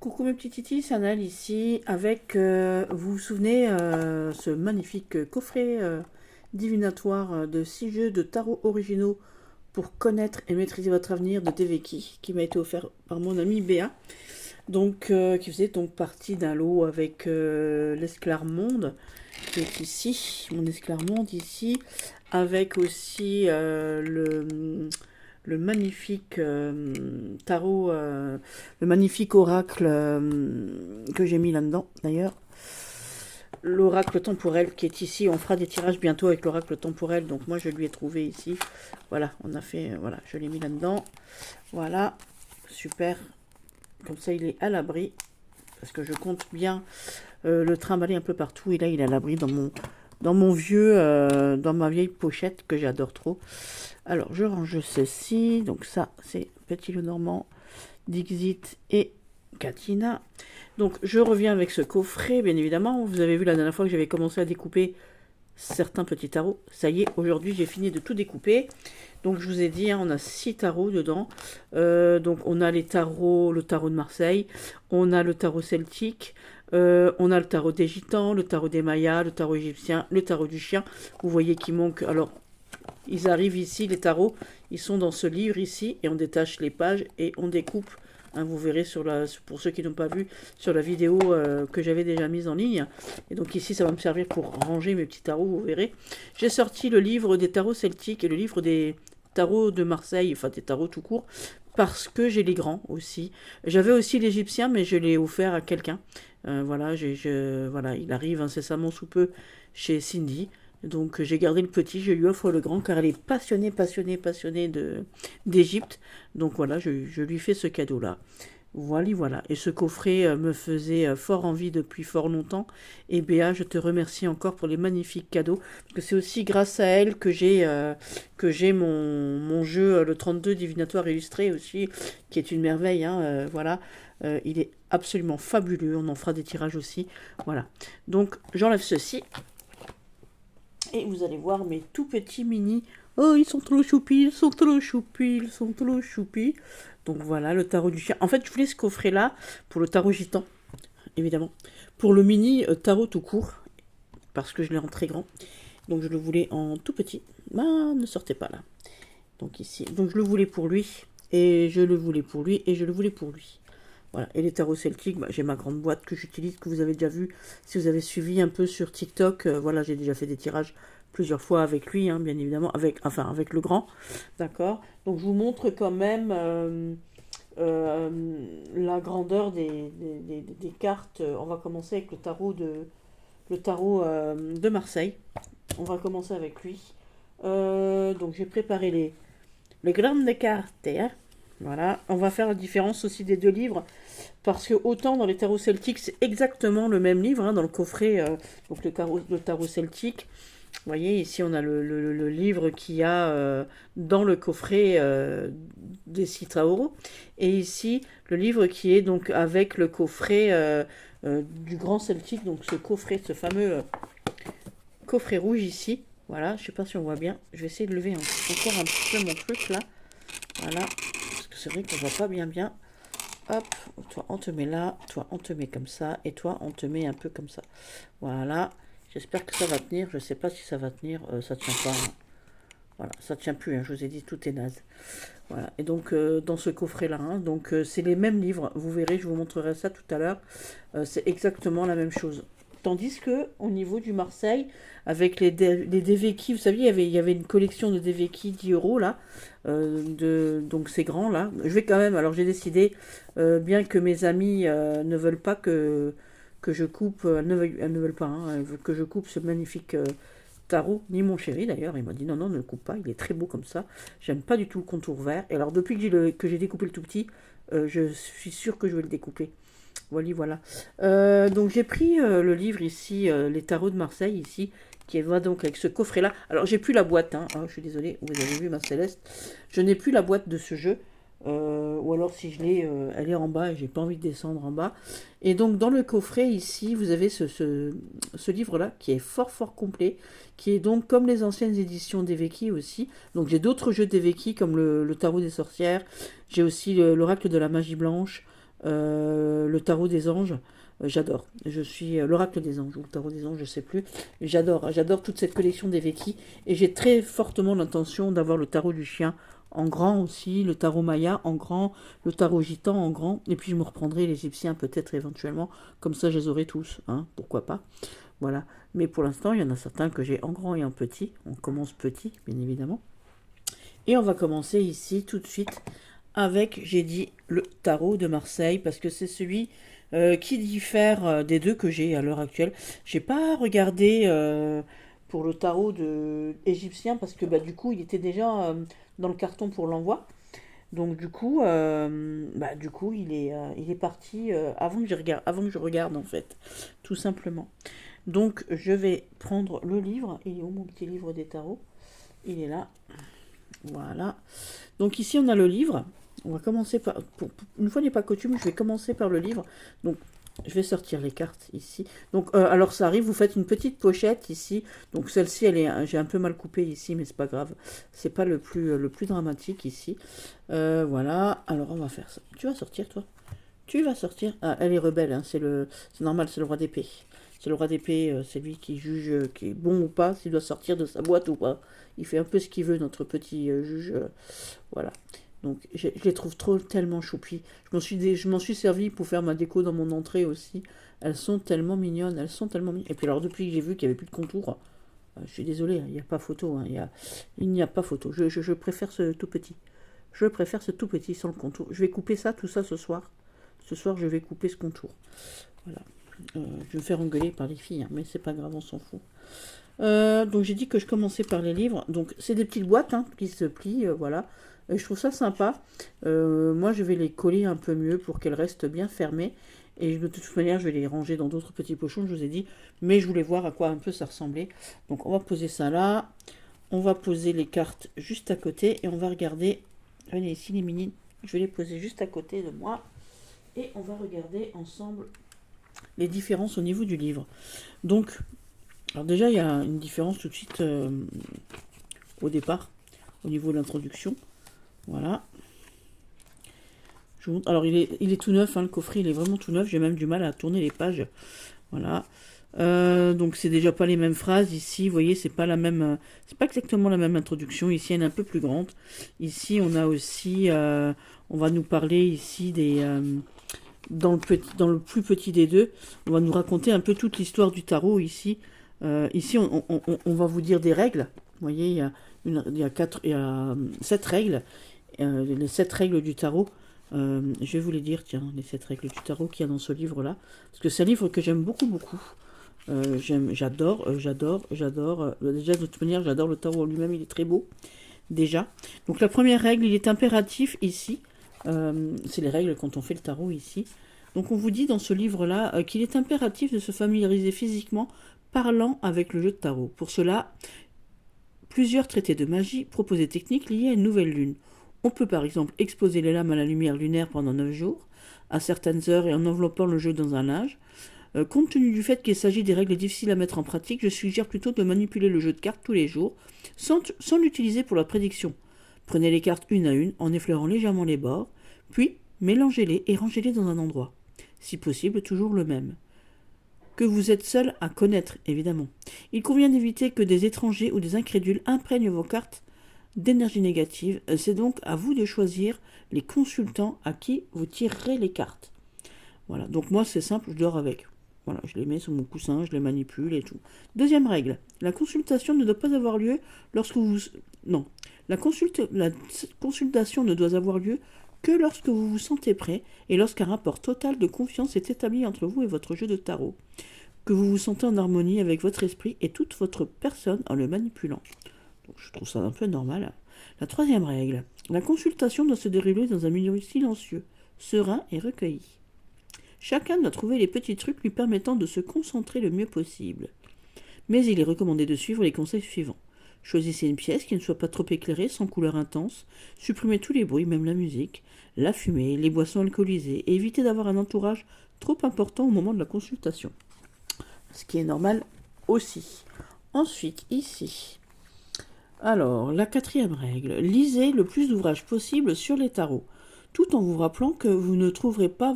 Coucou mes petits titis, c'est Annelle ici avec, vous vous souvenez, ce magnifique coffret divinatoire de 6 jeux de tarot originaux pour connaître et maîtriser votre avenir de Deveki qui m'a été offert par mon ami Béa, donc qui faisait donc partie d'un lot avec l'Esclarmonde qui est ici, mon Esclarmonde ici, avec aussi le magnifique tarot, le magnifique oracle que j'ai mis là-dedans d'ailleurs. L'oracle temporel qui est ici, on fera des tirages bientôt avec l'oracle temporel, donc moi je lui ai trouvé ici. Voilà, on a fait, voilà, je l'ai mis là-dedans. Voilà, super. Comme ça il est à l'abri, parce que je compte bien le trimballer un peu partout, et là il est à l'abri dans mon vieux, dans ma vieille pochette que j'adore trop. Alors, je range ceci. Donc ça, c'est Petit Lenormand, Dixit et Katina. Donc, je reviens avec ce coffret, bien évidemment. Vous avez vu la dernière fois que j'avais commencé à découper certains petits tarots. Ça y est, aujourd'hui, j'ai fini de tout découper. Donc, je vous ai dit, hein, on a 6 tarots dedans. Donc, on a les tarots, le tarot de Marseille. On a le tarot celtique. On a le tarot des Gitans, le tarot des Mayas, le tarot égyptien, le tarot du chien. Vous voyez qu'il manque... Alors, ils arrivent ici, les tarots, ils sont dans ce livre ici, et on détache les pages et on découpe. Hein, vous verrez, pour ceux qui n'ont pas vu, sur la vidéo que j'avais déjà mise en ligne. Et donc ici, ça va me servir pour ranger mes petits tarots, vous verrez. J'ai sorti le livre des tarots celtiques et le livre des tarots de Marseille, enfin des tarots tout court, parce que j'ai les grands aussi. J'avais aussi l'égyptien, mais je l'ai offert à quelqu'un. Voilà, voilà, il arrive incessamment sous peu chez Cindy. Donc j'ai gardé le petit, je lui offre le grand car elle est passionnée d'Égypte. Donc voilà, je lui fais ce cadeau-là. Voilà. Et ce coffret me faisait fort envie depuis fort longtemps. Et Béa, je te remercie encore pour les magnifiques cadeaux. Parce que c'est aussi grâce à elle que j'ai mon jeu, le 32 divinatoire illustré aussi, qui est une merveille. Hein, voilà. Il est absolument fabuleux. On en fera des tirages aussi. Voilà. Donc j'enlève ceci. Et vous allez voir mes tout petits mini. Oh, ils sont trop choupis, ils sont trop choupis, ils sont trop choupis. Donc voilà, le tarot du chien. En fait, je voulais ce coffret-là pour le tarot gitan, évidemment. Pour le mini tarot tout court, parce que je l'ai en très grand. Donc je le voulais en tout petit. Ah, ne sortez pas là. Donc ici. Donc je le voulais pour lui. Et je le voulais pour lui. Et je le voulais pour lui. Voilà. Et les tarots celtiques, j'ai ma grande boîte que j'utilise, que vous avez déjà vu. Si vous avez suivi un peu sur TikTok, voilà, j'ai déjà fait des tirages plusieurs fois avec lui, hein, bien évidemment, avec le grand. D'accord. Donc je vous montre quand même la grandeur des cartes. On va commencer avec le tarot de Marseille. On va commencer avec lui. Donc j'ai préparé les grandes cartes, hein. Voilà, on va faire la différence aussi des deux livres, parce que autant dans les tarots celtiques, c'est exactement le même livre, hein, dans le coffret, donc le tarot celtique. Vous voyez, ici on a le livre qu'il y a dans le coffret des 6 tarots, et ici le livre qui est donc avec le coffret du grand celtique, donc ce coffret, ce fameux coffret rouge ici. Voilà, je sais pas si on voit bien, je vais essayer de lever encore un petit peu mon truc là. Voilà. C'est vrai qu'on voit pas bien. Hop, toi on te met là, toi on te met comme ça, et toi on te met un peu comme ça. Voilà, j'espère que ça va tenir, je sais pas si ça va tenir, ça tient pas. Hein. Voilà, ça tient plus, hein, je vous ai dit, tout est naze. Voilà, et donc dans ce coffret-là, hein, donc c'est les mêmes livres, vous verrez, je vous montrerai ça tout à l'heure, c'est exactement la même chose. Tandis que au niveau du Marseille, avec les Deveki, vous saviez, il y avait une collection de Deveki 10 € là, donc c'est grand là. Je vais quand même, alors j'ai décidé, bien que mes amis ne veulent pas que je coupe, elles ne veulent pas, hein, elles veulent que je coupe ce magnifique tarot, ni mon chéri d'ailleurs, il m'a dit non, ne le coupe pas, il est très beau comme ça, j'aime pas du tout le contour vert. Et alors depuis que j'ai découpé le tout petit, je suis sûre que je vais le découper. Voilà. Donc j'ai pris le livre ici, les tarots de Marseille ici, qui va donc avec ce coffret-là. Alors j'ai plus la boîte, hein. Oh, je suis désolée, vous avez vu ma Céleste. Je n'ai plus la boîte de ce jeu. Ou alors si je l'ai, elle est en bas et j'ai pas envie de descendre en bas. Et donc dans le coffret ici, vous avez ce livre-là qui est fort complet, qui est donc comme les anciennes éditions d'Eveki aussi. Donc j'ai d'autres jeux d'Eveki comme le tarot des sorcières. J'ai aussi l'oracle de la magie blanche. le tarot des anges. J'adore. Je suis l'oracle des anges, ou le tarot des anges, je sais plus. J'adore toute cette collection des Veki. Et j'ai très fortement l'intention d'avoir le tarot du chien en grand aussi, le tarot maya en grand, le tarot gitan en grand. Et puis je me reprendrai l'égyptien peut-être éventuellement. Comme ça, je les aurai tous. Hein, pourquoi pas. Voilà. Mais pour l'instant, il y en a certains que j'ai en grand et en petit. On commence petit, bien évidemment. Et on va commencer ici tout de suite avec, j'ai dit, le tarot de Marseille, parce que c'est celui qui diffère des deux que j'ai à l'heure actuelle. J'ai pas regardé pour le tarot égyptien, parce que bah, du coup, il était déjà dans le carton pour l'envoi. Donc du coup, il est parti avant que je regarde en fait, tout simplement. Donc je vais prendre le livre. Il est où mon petit livre des tarots? Il est là. Voilà. Donc ici on a le livre. On va commencer par... une fois n'est pas coutume, je vais commencer par le livre. Donc je vais sortir les cartes ici. Donc alors ça arrive, vous faites une petite pochette ici. Donc celle-ci, j'ai un peu mal coupé ici, mais c'est pas grave. C'est pas le plus dramatique ici. Voilà. Alors on va faire ça. Tu vas sortir toi? Tu vas sortir. Ah, elle est rebelle. Hein. C'est normal, c'est le roi d'épée. C'est le roi d'épée, c'est lui qui juge qui est bon ou pas, s'il doit sortir de sa boîte ou pas. Il fait un peu ce qu'il veut, notre petit juge. Voilà. Donc je les trouve tellement choupies. Je m'en suis servi pour faire ma déco dans mon entrée aussi. Elles sont tellement mignonnes, Et puis alors depuis que j'ai vu qu'il n'y avait plus de contour, je suis désolée, il n'y a pas photo. Hein, il n'y a pas photo. Je préfère ce tout petit. Je préfère ce tout petit sans le contour. Je vais couper ça, tout ça ce soir. Ce soir, je vais couper ce contour. Voilà. Je vais me faire engueuler par les filles, hein, mais c'est pas grave, on s'en fout. Donc j'ai dit que je commençais par les livres. Donc c'est des petites boîtes qui se plient, voilà. Et je trouve ça sympa. Moi je vais les coller un peu mieux pour qu'elles restent bien fermées. Et de toute manière je vais les ranger dans d'autres petits pochons, je vous ai dit. Mais je voulais voir à quoi un peu ça ressemblait. Donc on va poser ça là. On va poser les cartes juste à côté. Et on va regarder. Venez ici les mini. Je vais les poser juste à côté de moi. Et on va regarder ensemble les différences au niveau du livre. Donc, alors déjà, il y a une différence tout de suite au départ, au niveau de l'introduction. Voilà. Alors, il est tout neuf, hein, le coffret, il est vraiment tout neuf. J'ai même du mal à tourner les pages. Voilà. Donc, c'est déjà pas les mêmes phrases. Ici, vous voyez, c'est pas exactement la même introduction. Ici, elle est un peu plus grande. Ici, on a aussi, on va nous parler ici dans le plus petit des deux, on va nous raconter un peu toute l'histoire du tarot ici. Ici, on va vous dire des règles. Vous voyez, il y a 7 règles. Les 7 règles du tarot. Je vais vous les dire, tiens, les 7 règles du tarot qu'il y a dans ce livre-là. Parce que c'est un livre que j'aime beaucoup, beaucoup. J'adore. Déjà, de toute manière, j'adore le tarot lui-même, il est très beau. Déjà. Donc la première règle, il est impératif ici. C'est les règles quand on fait le tarot ici. Donc on vous dit dans ce livre-là qu'il est impératif de se familiariser physiquement parlant avec le jeu de tarot. Pour cela, plusieurs traités de magie proposent des techniques liées à une nouvelle lune. On peut par exemple exposer les lames à la lumière lunaire pendant 9 jours, à certaines heures et en enveloppant le jeu dans un linge. Compte tenu du fait qu'il s'agit des règles difficiles à mettre en pratique, je suggère plutôt de manipuler le jeu de cartes tous les jours, sans l'utiliser pour la prédiction. Prenez les cartes une à une en effleurant légèrement les bords, puis mélangez-les et rangez-les dans un endroit. Si possible, toujours le même. Que vous êtes seul à connaître, évidemment. Il convient d'éviter que des étrangers ou des incrédules imprègnent vos cartes d'énergie négative. C'est donc à vous de choisir les consultants à qui vous tirerez les cartes. Voilà, donc moi c'est simple, je dors avec. Voilà, je les mets sur mon coussin, je les manipule et tout. Deuxième règle, la consultation ne doit pas avoir lieu lorsque vous... Non, la consultation ne doit avoir lieu que lorsque vous vous sentez prêt et lorsqu'un rapport total de confiance est établi entre vous et votre jeu de tarot, que vous vous sentez en harmonie avec votre esprit et toute votre personne en le manipulant. Donc je trouve ça un peu normal. La troisième règle, la consultation doit se dérouler dans un milieu silencieux, serein et recueilli. Chacun doit trouver les petits trucs lui permettant de se concentrer le mieux possible. Mais il est recommandé de suivre les conseils suivants. Choisissez une pièce qui ne soit pas trop éclairée, sans couleur intense. Supprimez tous les bruits, même la musique, la fumée, les boissons alcoolisées, et évitez d'avoir un entourage trop important au moment de la consultation. Ce qui est normal aussi. Ensuite, ici. Alors, la quatrième règle. Lisez le plus d'ouvrages possible sur les tarots. tout en vous rappelant que vous ne trouverez pas...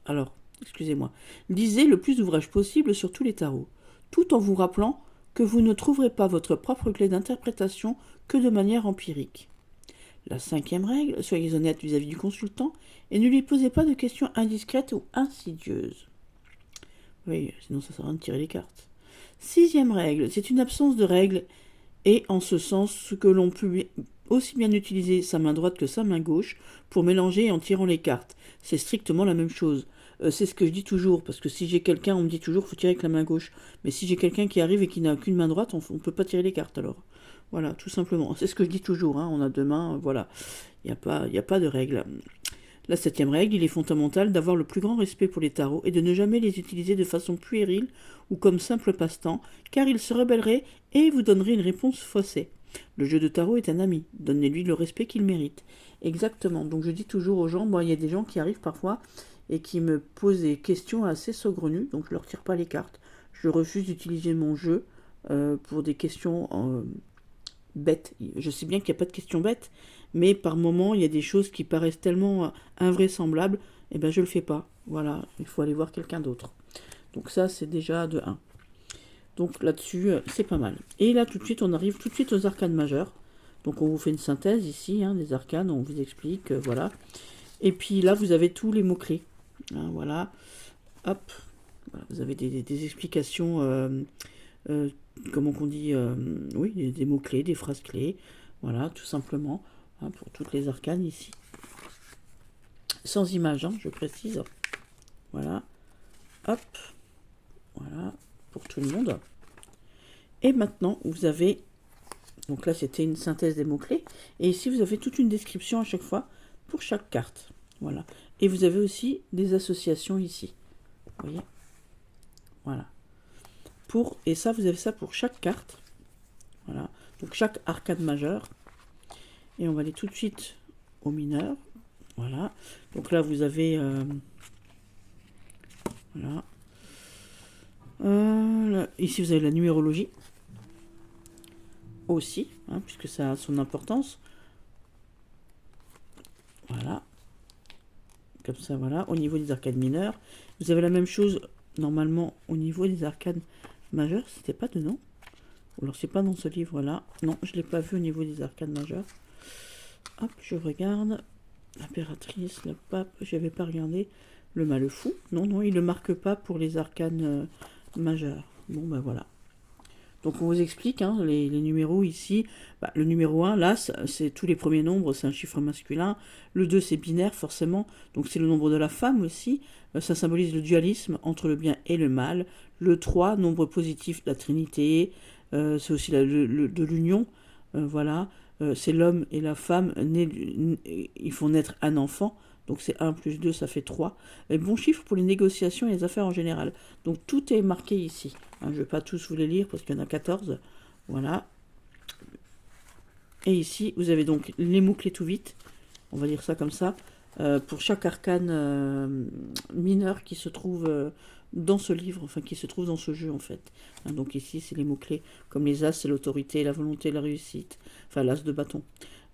Alors, excusez-moi. Lisez le plus d'ouvrages possible sur tous les tarots, tout en vous rappelant que vous ne trouverez pas votre propre clé d'interprétation que de manière empirique. La 5e règle, soyez honnête vis-à-vis du consultant et ne lui posez pas de questions indiscrètes ou insidieuses. Oui, sinon ça sert à rien de tirer les cartes. 6e règle, c'est une absence de règles et en ce sens que l'on peut aussi bien utiliser sa main droite que sa main gauche pour mélanger en tirant les cartes. C'est strictement la même chose. C'est ce que je dis toujours, parce que si j'ai quelqu'un, on me dit toujours qu'il faut tirer avec la main gauche. Mais si j'ai quelqu'un qui arrive et qui n'a qu'une main droite, on ne peut pas tirer les cartes alors. Voilà, tout simplement. C'est ce que je dis toujours, hein. On a deux mains, voilà. Il n'y a pas de règle. La 7e règle, il est fondamental d'avoir le plus grand respect pour les tarots et de ne jamais les utiliser de façon puérile ou comme simple passe-temps, car ils se rebelleraient et vous donneraient une réponse faussée. Le jeu de tarot est un ami, donnez-lui le respect qu'il mérite. Exactement, donc je dis toujours aux gens, bon, il y a des gens qui arrivent parfois et qui me posent des questions assez saugrenues, donc je ne leur tire pas les cartes. Je refuse d'utiliser mon jeu pour des questions bêtes. Je sais bien qu'il n'y a pas de questions bêtes, mais par moments, il y a des choses qui paraissent tellement invraisemblables, et ben je le fais pas. Voilà, il faut aller voir quelqu'un d'autre. Donc ça, c'est déjà de 1. Donc là-dessus, c'est pas mal. Et là, tout de suite, on arrive tout de suite aux arcanes majeures. Donc on vous fait une synthèse ici, hein, des arcanes, on vous explique, voilà. Et puis là, vous avez tous les mots-clés. Hein, voilà. Hop. Voilà, vous avez des explications, comment qu'on dit, oui, des mots-clés, des phrases-clés. Voilà, tout simplement, hein, pour toutes les arcanes ici. Sans image, hein, je précise. Voilà. Hop. Voilà, pour tout le monde. Et maintenant, vous avez... Donc là, c'était une synthèse des mots-clés. Et ici, vous avez toute une description à chaque fois pour chaque carte. Voilà. Et vous avez aussi des associations ici. Vous voyez ? Voilà. Et ça, vous avez ça pour chaque carte. Voilà. Donc chaque arcane majeure. Et on va aller tout de suite au mineur. Voilà. Donc là, vous avez... voilà. Là, ici, vous avez la numérologie. Aussi, hein, puisque ça a son importance. Voilà. Comme ça, voilà. Au niveau des arcanes mineures, vous avez la même chose, normalement, au niveau des arcanes majeures. C'était pas dedans. Alors, c'est pas dans ce livre-là. Non, je l'ai pas vu au niveau des arcanes majeures. Hop, je regarde. L'impératrice, le pape, j'avais pas regardé. Le mal fou. Non, non, il ne le marque pas pour les arcanes majeures. Bon, ben voilà. Donc on vous explique hein, les numéros ici. Bah, le numéro 1, là, c'est tous les premiers nombres, c'est un chiffre masculin. Le 2, c'est binaire, forcément. Donc c'est le nombre de la femme aussi. Ça symbolise le dualisme entre le bien et le mal. Le 3, nombre positif de la Trinité. C'est aussi de l'union. Voilà. C'est l'homme et la femme. Ils font naître un enfant. Donc c'est 1 plus 2, ça fait 3. Et bon chiffre pour les négociations et les affaires en général. Donc tout est marqué ici. Hein, je ne vais pas tous vous les lire parce qu'il y en a 14. Voilà. Et ici, vous avez donc les mots-clés tout vite. On va dire ça comme ça. Pour chaque arcane mineur qui se trouve dans ce livre, enfin qui se trouve dans ce jeu en fait. Hein, donc ici, c'est les mots-clés. Comme les as, c'est l'autorité, la volonté, la réussite. Enfin, l'as de bâton.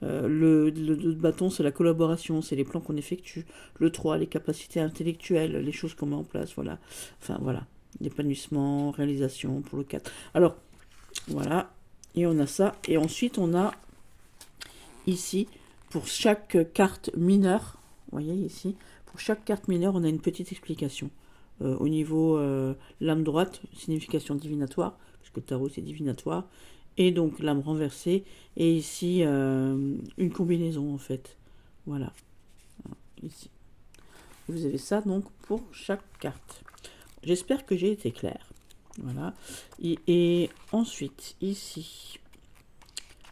Le 2 de bâton, c'est la collaboration, c'est les plans qu'on effectue. Le 3, les capacités intellectuelles, les choses qu'on met en place, voilà. Enfin, voilà. L'épanouissement, réalisation pour le 4. Alors, voilà. Et on a ça. Et ensuite, on a ici, pour chaque carte mineure, vous voyez ici, pour chaque carte mineure, on a une petite explication. Au niveau lame droite, signification divinatoire, puisque le tarot, c'est divinatoire. Et donc lame renversée, et ici une combinaison en fait. Voilà. Ici. Vous avez ça donc pour chaque carte. J'espère que j'ai été clair. Voilà. Et ensuite, ici,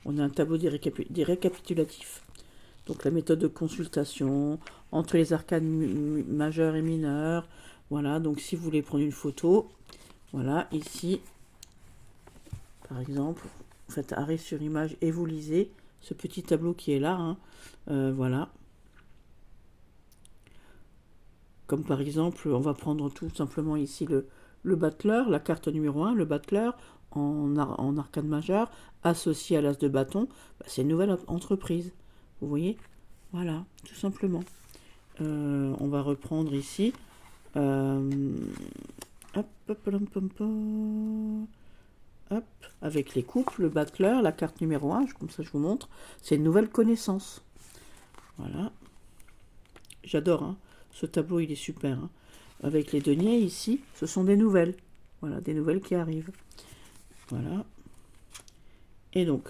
on a un tableau des récapitulatifs. Donc la méthode de consultation entre les arcanes majeurs et mineurs. Voilà, donc si vous voulez prendre une photo, voilà, ici. Par exemple, vous faites arrêt sur image et vous lisez ce petit tableau qui est là. Hein. Voilà. Comme par exemple, on va prendre tout simplement ici le battleur, la carte numéro 1, le battleur en arcane majeur, associé à l'as de bâton. Bah, c'est une nouvelle entreprise. Vous voyez? Voilà, tout simplement. On va reprendre ici. Hop, hop, avec les couples, le battleur, la carte numéro 1, comme ça je vous montre. C'est une nouvelle connaissance. Voilà. J'adore, hein. Ce tableau, il est super. Hein. Avec les deniers, ici, ce sont des nouvelles. Voilà, des nouvelles qui arrivent. Voilà. Et donc,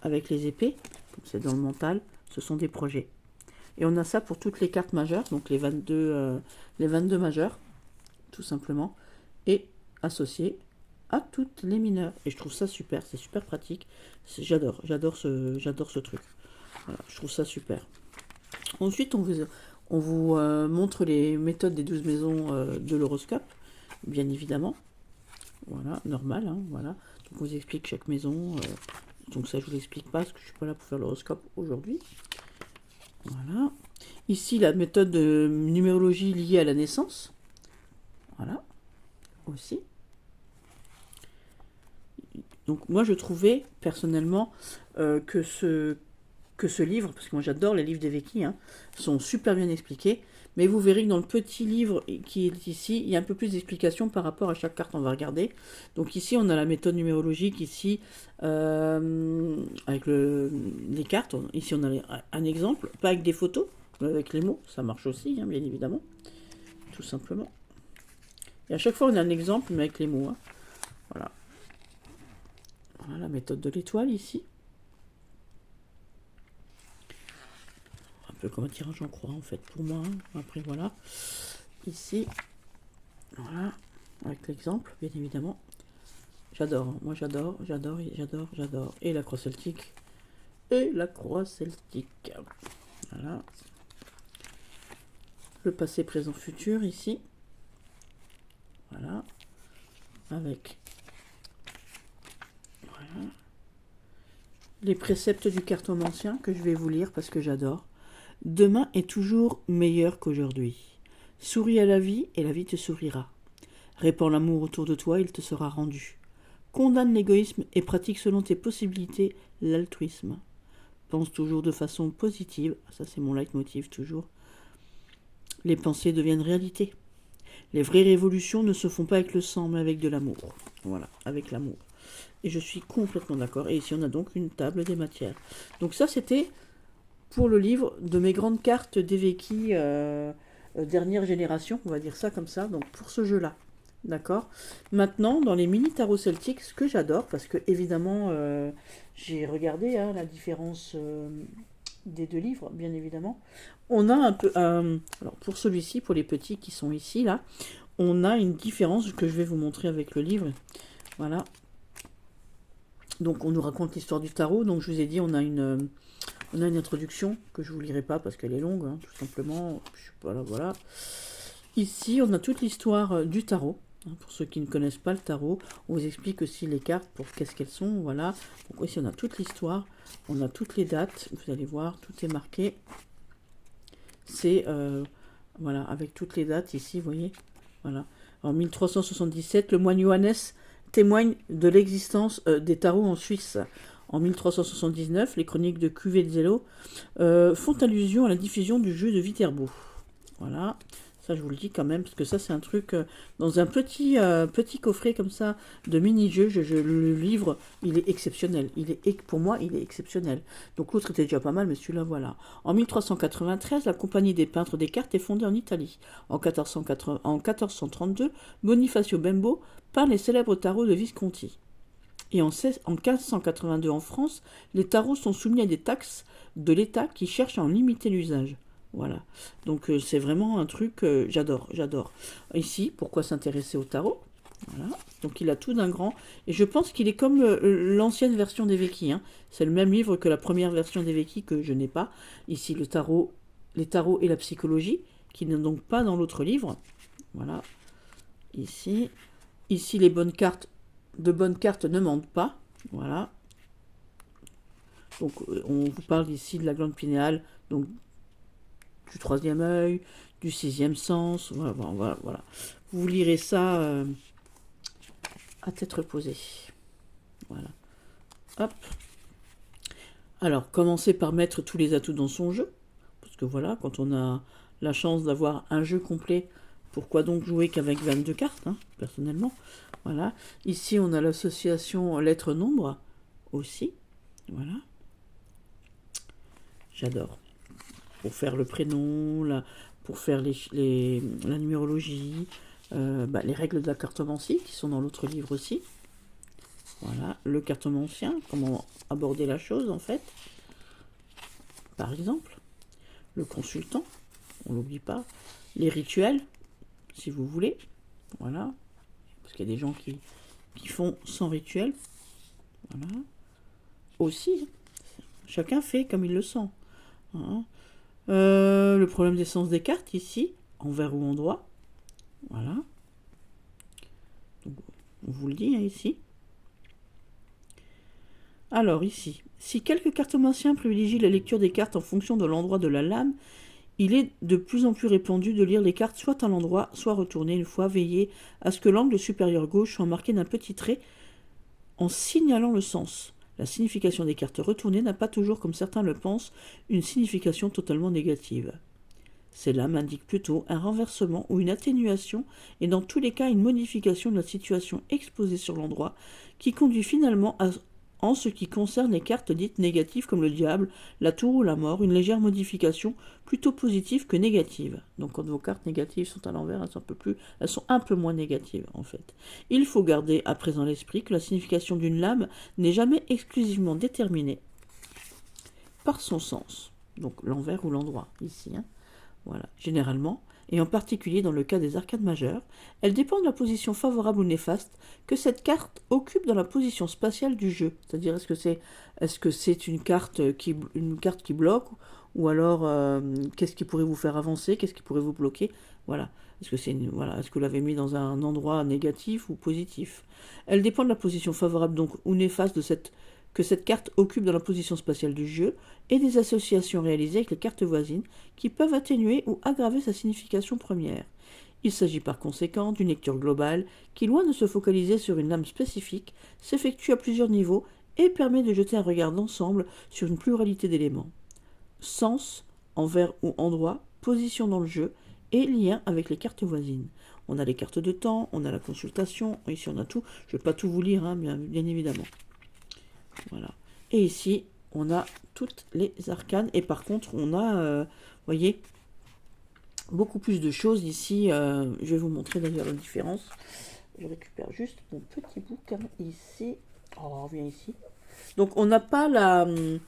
avec les épées, comme c'est dans le mental, ce sont des projets. Et on a ça pour toutes les cartes majeures, donc les 22 majeures, tout simplement, et associées à toutes les mineures. Et je trouve ça super, c'est super pratique. J'adore ce truc. Voilà, je trouve ça super. Ensuite, on vous montre les méthodes des 12 maisons de l'horoscope, bien évidemment. Voilà, normal, hein, voilà. Donc, on vous explique chaque maison. Donc ça, je ne vous l'explique pas, parce que je ne suis pas là pour faire l'horoscope aujourd'hui. Voilà. Ici, la méthode de numérologie liée à la naissance. Voilà, aussi. Donc moi, je trouvais, personnellement, que ce livre, parce que moi j'adore les livres d'Eveki, hein, sont super bien expliqués. Mais vous verrez que dans le petit livre qui est ici, il y a un peu plus d'explications par rapport à chaque carte. On va regarder. Donc ici, on a la méthode numérologique, ici, avec les cartes. Ici, on a un exemple, pas avec des photos, mais avec les mots. Ça marche aussi, hein, bien évidemment. Tout simplement. Et à chaque fois, on a un exemple, mais avec les mots. Hein. Voilà. Voilà la méthode de l'étoile, ici. Un peu comme un tirage en croix, en fait, pour moi. Hein. Après, voilà. Ici, voilà, avec l'exemple, bien évidemment. J'adore, moi j'adore. Et la croix celtique. Voilà. Le passé, présent, futur, ici. Voilà. Avec. Voilà. Les préceptes du cartomancien que je vais vous lire parce que j'adore. Demain est toujours meilleur qu'aujourd'hui. Souris à la vie et la vie te sourira. Répands l'amour autour de toi, il te sera rendu. Condamne l'égoïsme et pratique selon tes possibilités l'altruisme. Pense toujours de façon positive, ça c'est mon leitmotiv toujours. Les pensées deviennent réalité. Les vraies révolutions ne se font pas avec le sang, mais avec de l'amour. Voilà, avec l'amour. Et je suis complètement d'accord. Et ici on a donc une table des matières. Donc ça c'était pour le livre de mes grandes cartes d'Eveki dernière génération, on va dire ça comme ça, donc pour ce jeu-là. D'accord. Maintenant, dans les mini tarots celtiques, ce que j'adore, parce que évidemment, j'ai regardé hein, la différence des deux livres, bien évidemment. On a un peu, alors pour celui-ci, pour les petits qui sont ici là, on a une différence que je vais vous montrer avec le livre. Voilà. Donc on nous raconte l'histoire du tarot. Donc je vous ai dit, on a une introduction que je ne vous lirai pas parce qu'elle est longue, hein, tout simplement. Voilà. Ici, on a toute l'histoire du tarot. Pour ceux qui ne connaissent pas le tarot, on vous explique aussi les cartes pour qu'est-ce qu'elles sont. Voilà. Donc ici, on a toute l'histoire. On a toutes les dates. Vous allez voir, tout est marqué. C'est voilà, avec toutes les dates ici, vous voyez. Voilà. En 1377, le moine Johannes témoigne de l'existence des tarots en Suisse. En 1379, les chroniques de Cuvelzello font allusion à la diffusion du jeu de Viterbo. Voilà, ça je vous le dis quand même, parce que ça c'est un truc dans un petit coffret comme ça de mini-jeu. Le livre, il est exceptionnel. Pour moi, il est exceptionnel. Donc l'autre était déjà pas mal, mais celui-là, voilà. En 1393, la Compagnie des peintres des cartes est fondée en Italie. En 1432, Bonifacio Bembo peint les célèbres tarots de Visconti. Et en 1582 en France, les tarots sont soumis à des taxes de l'État qui cherchent à en limiter l'usage. Voilà. Donc c'est vraiment un truc j'adore. Ici, pourquoi s'intéresser au tarot? Voilà. Donc il a tout d'un grand. Et je pense qu'il est comme l'ancienne version d'Eveki. Hein. C'est le même livre que la première version d'Eveki que je n'ai pas. Ici, les tarots et la psychologie, qui n'est donc pas dans l'autre livre. Voilà. Ici, les bonnes cartes. De bonnes cartes ne mentent pas. Voilà. Donc, on vous parle ici de la glande pinéale, donc du troisième œil, du sixième sens. Voilà. Vous lirez ça à tête reposée. Voilà. Hop. Alors, commencez par mettre tous les atouts dans son jeu. Parce que voilà, quand on a la chance d'avoir un jeu complet. Pourquoi donc jouer qu'avec 22 cartes, hein, personnellement. Voilà. Ici, on a l'association lettres-nombres aussi. Voilà. J'adore. Pour faire le prénom, pour faire la numérologie, les règles de la cartomancie qui sont dans l'autre livre aussi. Voilà. Le cartomancien, comment aborder la chose en fait. Par exemple. Le consultant, on l'oublie pas. Les rituels, si vous voulez. Voilà. Parce qu'il y a des gens qui font sans rituel. Voilà. Aussi, chacun fait comme il le sent. Hein. Le problème des sens des cartes, ici, envers ou endroit. Voilà. Donc, on vous le dit, hein, ici. Alors, ici, si quelques cartomanciens privilégient la lecture des cartes en fonction de l'endroit de la lame, il est de plus en plus répandu de lire les cartes soit à l'endroit, soit retournées une fois. Veillez à ce que l'angle supérieur gauche soit marqué d'un petit trait en signalant le sens. La signification des cartes retournées n'a pas toujours, comme certains le pensent, une signification totalement négative. Ces lames indiquent plutôt un renversement ou une atténuation et dans tous les cas une modification de la situation exposée sur l'endroit qui conduit finalement en ce qui concerne les cartes dites négatives comme le diable, la tour ou la mort, une légère modification plutôt positive que négative. Donc quand vos cartes négatives sont à l'envers, elles sont un peu moins négatives en fait. Il faut garder à présent l'esprit que la signification d'une lame n'est jamais exclusivement déterminée par son sens. Donc l'envers ou l'endroit ici. Hein. Voilà. Généralement, et en particulier dans le cas des arcades majeures, elle dépend de la position favorable ou néfaste que cette carte occupe dans la position spatiale du jeu. C'est-à-dire, est-ce que c'est une carte qui bloque, ou alors qu'est-ce qui pourrait vous faire avancer, qu'est-ce qui pourrait vous bloquer. Voilà. Est-ce que vous l'avez mis dans un endroit négatif ou positif. Elle dépend de la position favorable donc ou néfaste que cette carte occupe dans la position spatiale du jeu et des associations réalisées avec les cartes voisines qui peuvent atténuer ou aggraver sa signification première. Il s'agit par conséquent d'une lecture globale qui, loin de se focaliser sur une lame spécifique, s'effectue à plusieurs niveaux et permet de jeter un regard d'ensemble sur une pluralité d'éléments. Sens, envers ou endroit, position dans le jeu et lien avec les cartes voisines. On a les cartes de temps, on a la consultation, ici on a tout. Je ne vais pas tout vous lire, hein, bien évidemment. Voilà. Et ici, on a toutes les arcanes. Et par contre, on a, voyez, beaucoup plus de choses ici. Je vais vous montrer d'ailleurs la différence. Je récupère juste mon petit bouquin ici. Oh, viens ici. Donc, on n'a pas les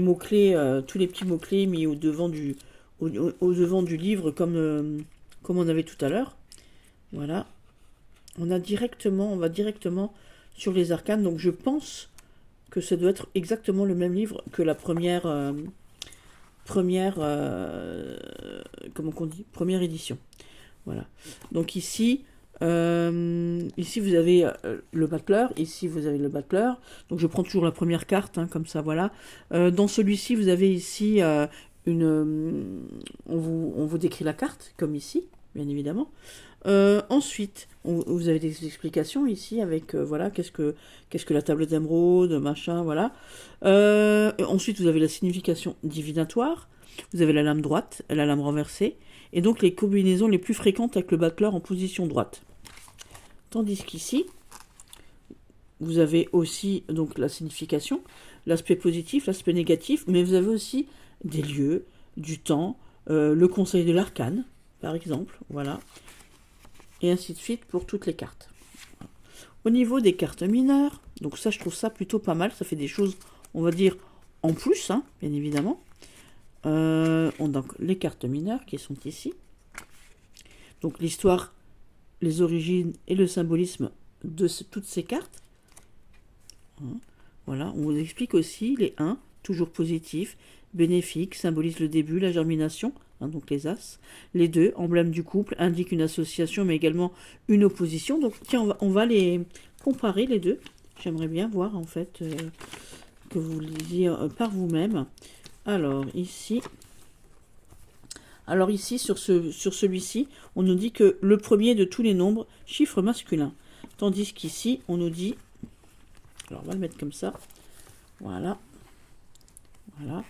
mots-clés, tous les petits mots-clés mis au devant du livre comme on avait tout à l'heure. Voilà. On va directement sur les arcanes. Donc je pense que ça doit être exactement le même livre que la première édition. Voilà. Donc ici vous avez le battleur. Ici vous avez le battleur. Donc je prends toujours la première carte, hein, comme ça, voilà. Dans celui-ci, vous avez ici on vous décrit la carte, comme ici, bien évidemment. Ensuite, vous avez des explications ici avec voilà qu'est-ce que la table d'émeraude, machin, voilà. Ensuite, vous avez la signification divinatoire. Vous avez la lame droite, la lame renversée, et donc les combinaisons les plus fréquentes avec le battleur en position droite. Tandis qu'ici, vous avez aussi donc la signification, l'aspect positif, l'aspect négatif, mais vous avez aussi des lieux, du temps, le conseil de l'arcane, par exemple, voilà. Et ainsi de suite pour toutes les cartes. Au niveau des cartes mineures, donc ça je trouve ça plutôt pas mal, ça fait des choses, on va dire, en plus, hein, bien évidemment. Donc les cartes mineures qui sont ici. Donc l'histoire, les origines et le symbolisme de toutes ces cartes. Voilà, on vous explique aussi les 1, toujours positifs, bénéfiques, symbolisent le début, la germination, donc les As. Les 2, emblème du couple, indiquent une association mais également une opposition. Donc tiens, on va les comparer les deux. J'aimerais bien voir en fait que vous lisiez par vous-même. Alors ici sur celui-ci, on nous dit que le premier de tous les nombres, chiffre masculin. Tandis qu'ici, on nous dit, alors on va le mettre comme ça, voilà. Voilà.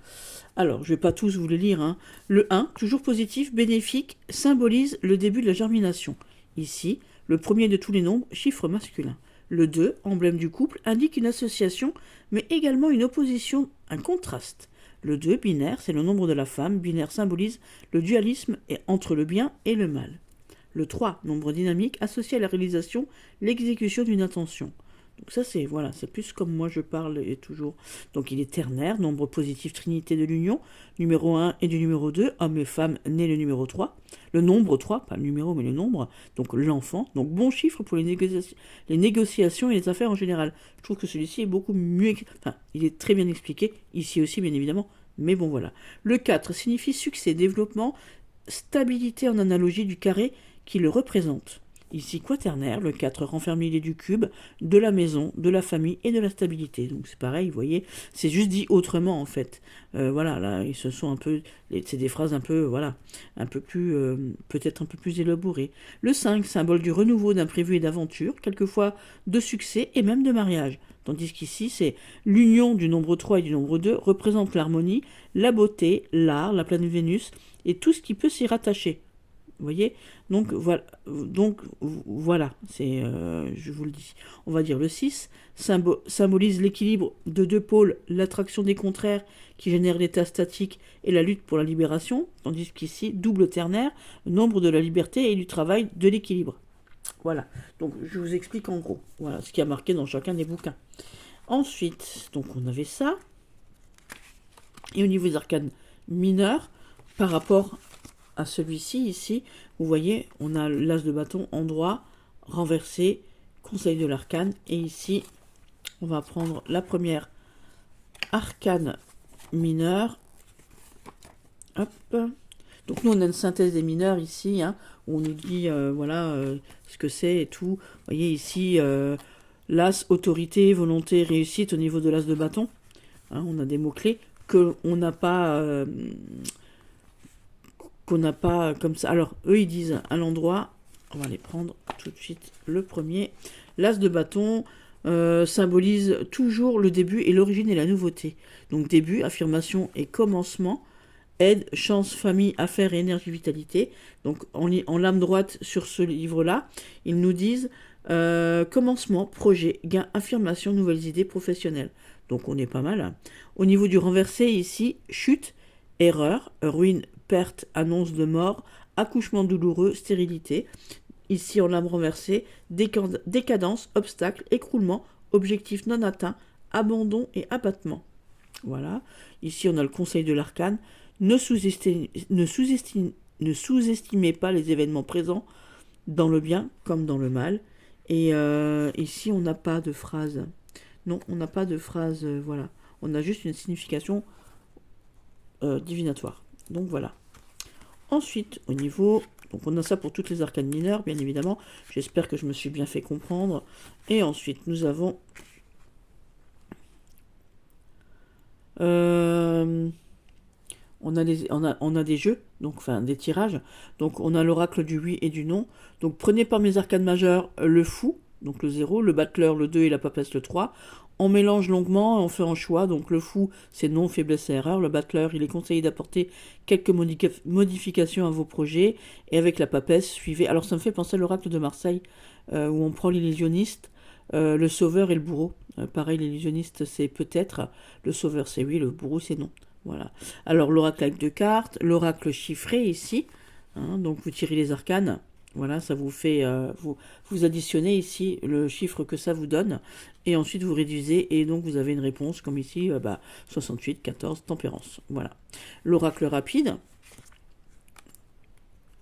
Alors, je ne vais pas tous vous les lire, hein. Le 1, toujours positif, bénéfique, symbolise le début de la germination. Ici, le premier de tous les nombres, chiffre masculin. Le 2, emblème du couple, indique une association, mais également une opposition, un contraste. Le 2, binaire, c'est le nombre de la femme. Binaire symbolise le dualisme entre le bien et le mal. Le 3, nombre dynamique, associé à la réalisation, l'exécution d'une intention. Donc ça, c'est voilà, c'est plus comme moi je parle et toujours. Donc il est ternaire, nombre positif, trinité de l'union, numéro 1 et du numéro 2, homme et femme né le numéro 3. Le nombre 3, pas le numéro mais le nombre, donc l'enfant. Donc bon chiffre pour les négociations et les affaires en général. Je trouve que celui-ci est beaucoup mieux, enfin, il est très bien expliqué, ici aussi bien évidemment, mais bon voilà. Le 4 signifie succès, développement, stabilité en analogie du carré qui le représente. Ici, quaternaire, le 4 renferme l'idée du cube, de la maison, de la famille et de la stabilité. Donc c'est pareil, vous voyez, c'est juste dit autrement en fait. Voilà, là, ils se sont un peu, c'est des phrases un peu, voilà, un peu plus, peut-être un peu plus élaborées. Le 5, symbole du renouveau, d'imprévu et d'aventure, quelquefois de succès et même de mariage. Tandis qu'ici, c'est l'union du nombre 3 et du nombre 2 représente l'harmonie, la beauté, l'art, la planète Vénus et tout ce qui peut s'y rattacher. Vous voyez, donc voilà, c'est, je vous le dis. On va dire le 6 symbolise l'équilibre de deux pôles, l'attraction des contraires qui génère l'état statique et la lutte pour la libération, tandis qu'ici, double ternaire, nombre de la liberté et du travail, de l'équilibre. Voilà, donc je vous explique en gros, voilà ce qui a marqué dans chacun des bouquins. Ensuite, donc on avait ça, et au niveau des arcanes mineurs, par rapport à celui-ci, ici, vous voyez, on a l'as de bâton en droit, renversé, conseil de l'arcane, et ici, on va prendre la première arcane mineure. Hop. Donc nous, on a une synthèse des mineurs ici, hein, où on nous dit, voilà, ce que c'est et tout. Vous voyez ici, l'as, autorité, volonté, réussite au niveau de l'as de bâton. Hein, on a des mots-clés qu'on n'a pas... comme ça. Alors, eux, ils disent à l'endroit, on va les prendre tout de suite. Le premier, l'as de bâton symbolise toujours le début et l'origine et la nouveauté. Donc, début, affirmation et commencement, aide, chance, famille, affaires et énergie, vitalité. Donc, en lame droite sur ce livre-là, ils nous disent commencement, projet, gain, affirmation, nouvelles idées professionnelles. Donc, on est pas mal. Hein. Au niveau du renversé, ici, chute, erreur, ruine, perte, annonce de mort, accouchement douloureux, stérilité. Ici, en lame renversée, décadence, obstacle, écroulement, objectif non atteint, abandon et abattement. Voilà. Ici, on a le conseil de l'arcane. Ne sous-estimez pas les événements présents dans le bien comme dans le mal. Et ici, on n'a pas de phrase. Non, on n'a pas de phrase. Voilà. On a juste une signification divinatoire. Donc voilà. Ensuite, au niveau... Donc on a ça pour toutes les arcanes mineures, bien évidemment. J'espère que je me suis bien fait comprendre. Et ensuite, nous avons... on a des jeux, donc enfin des tirages. Donc on a l'oracle du oui et du non. Donc prenez par mes arcanes majeures le fou, donc le 0, le battleur le 2 et la papesse le 3. On mélange longuement, on fait un choix. Donc le fou, c'est non, faiblesse et erreur. Le battleur, il est conseillé d'apporter quelques modifications à vos projets. Et avec la papesse, suivez. Alors ça me fait penser à l'oracle de Marseille, où on prend l'illusionniste, le sauveur et le bourreau. Pareil, l'illusionniste, c'est peut-être. Le sauveur, c'est oui. Le bourreau, c'est non. Voilà. Alors l'oracle avec 2 cartes. L'oracle chiffré ici. Hein, donc vous tirez les arcanes. Voilà, ça vous fait, vous additionnez ici le chiffre que ça vous donne, et ensuite vous réduisez, et donc vous avez une réponse, comme ici, 68, 14, tempérance. Voilà. L'oracle rapide.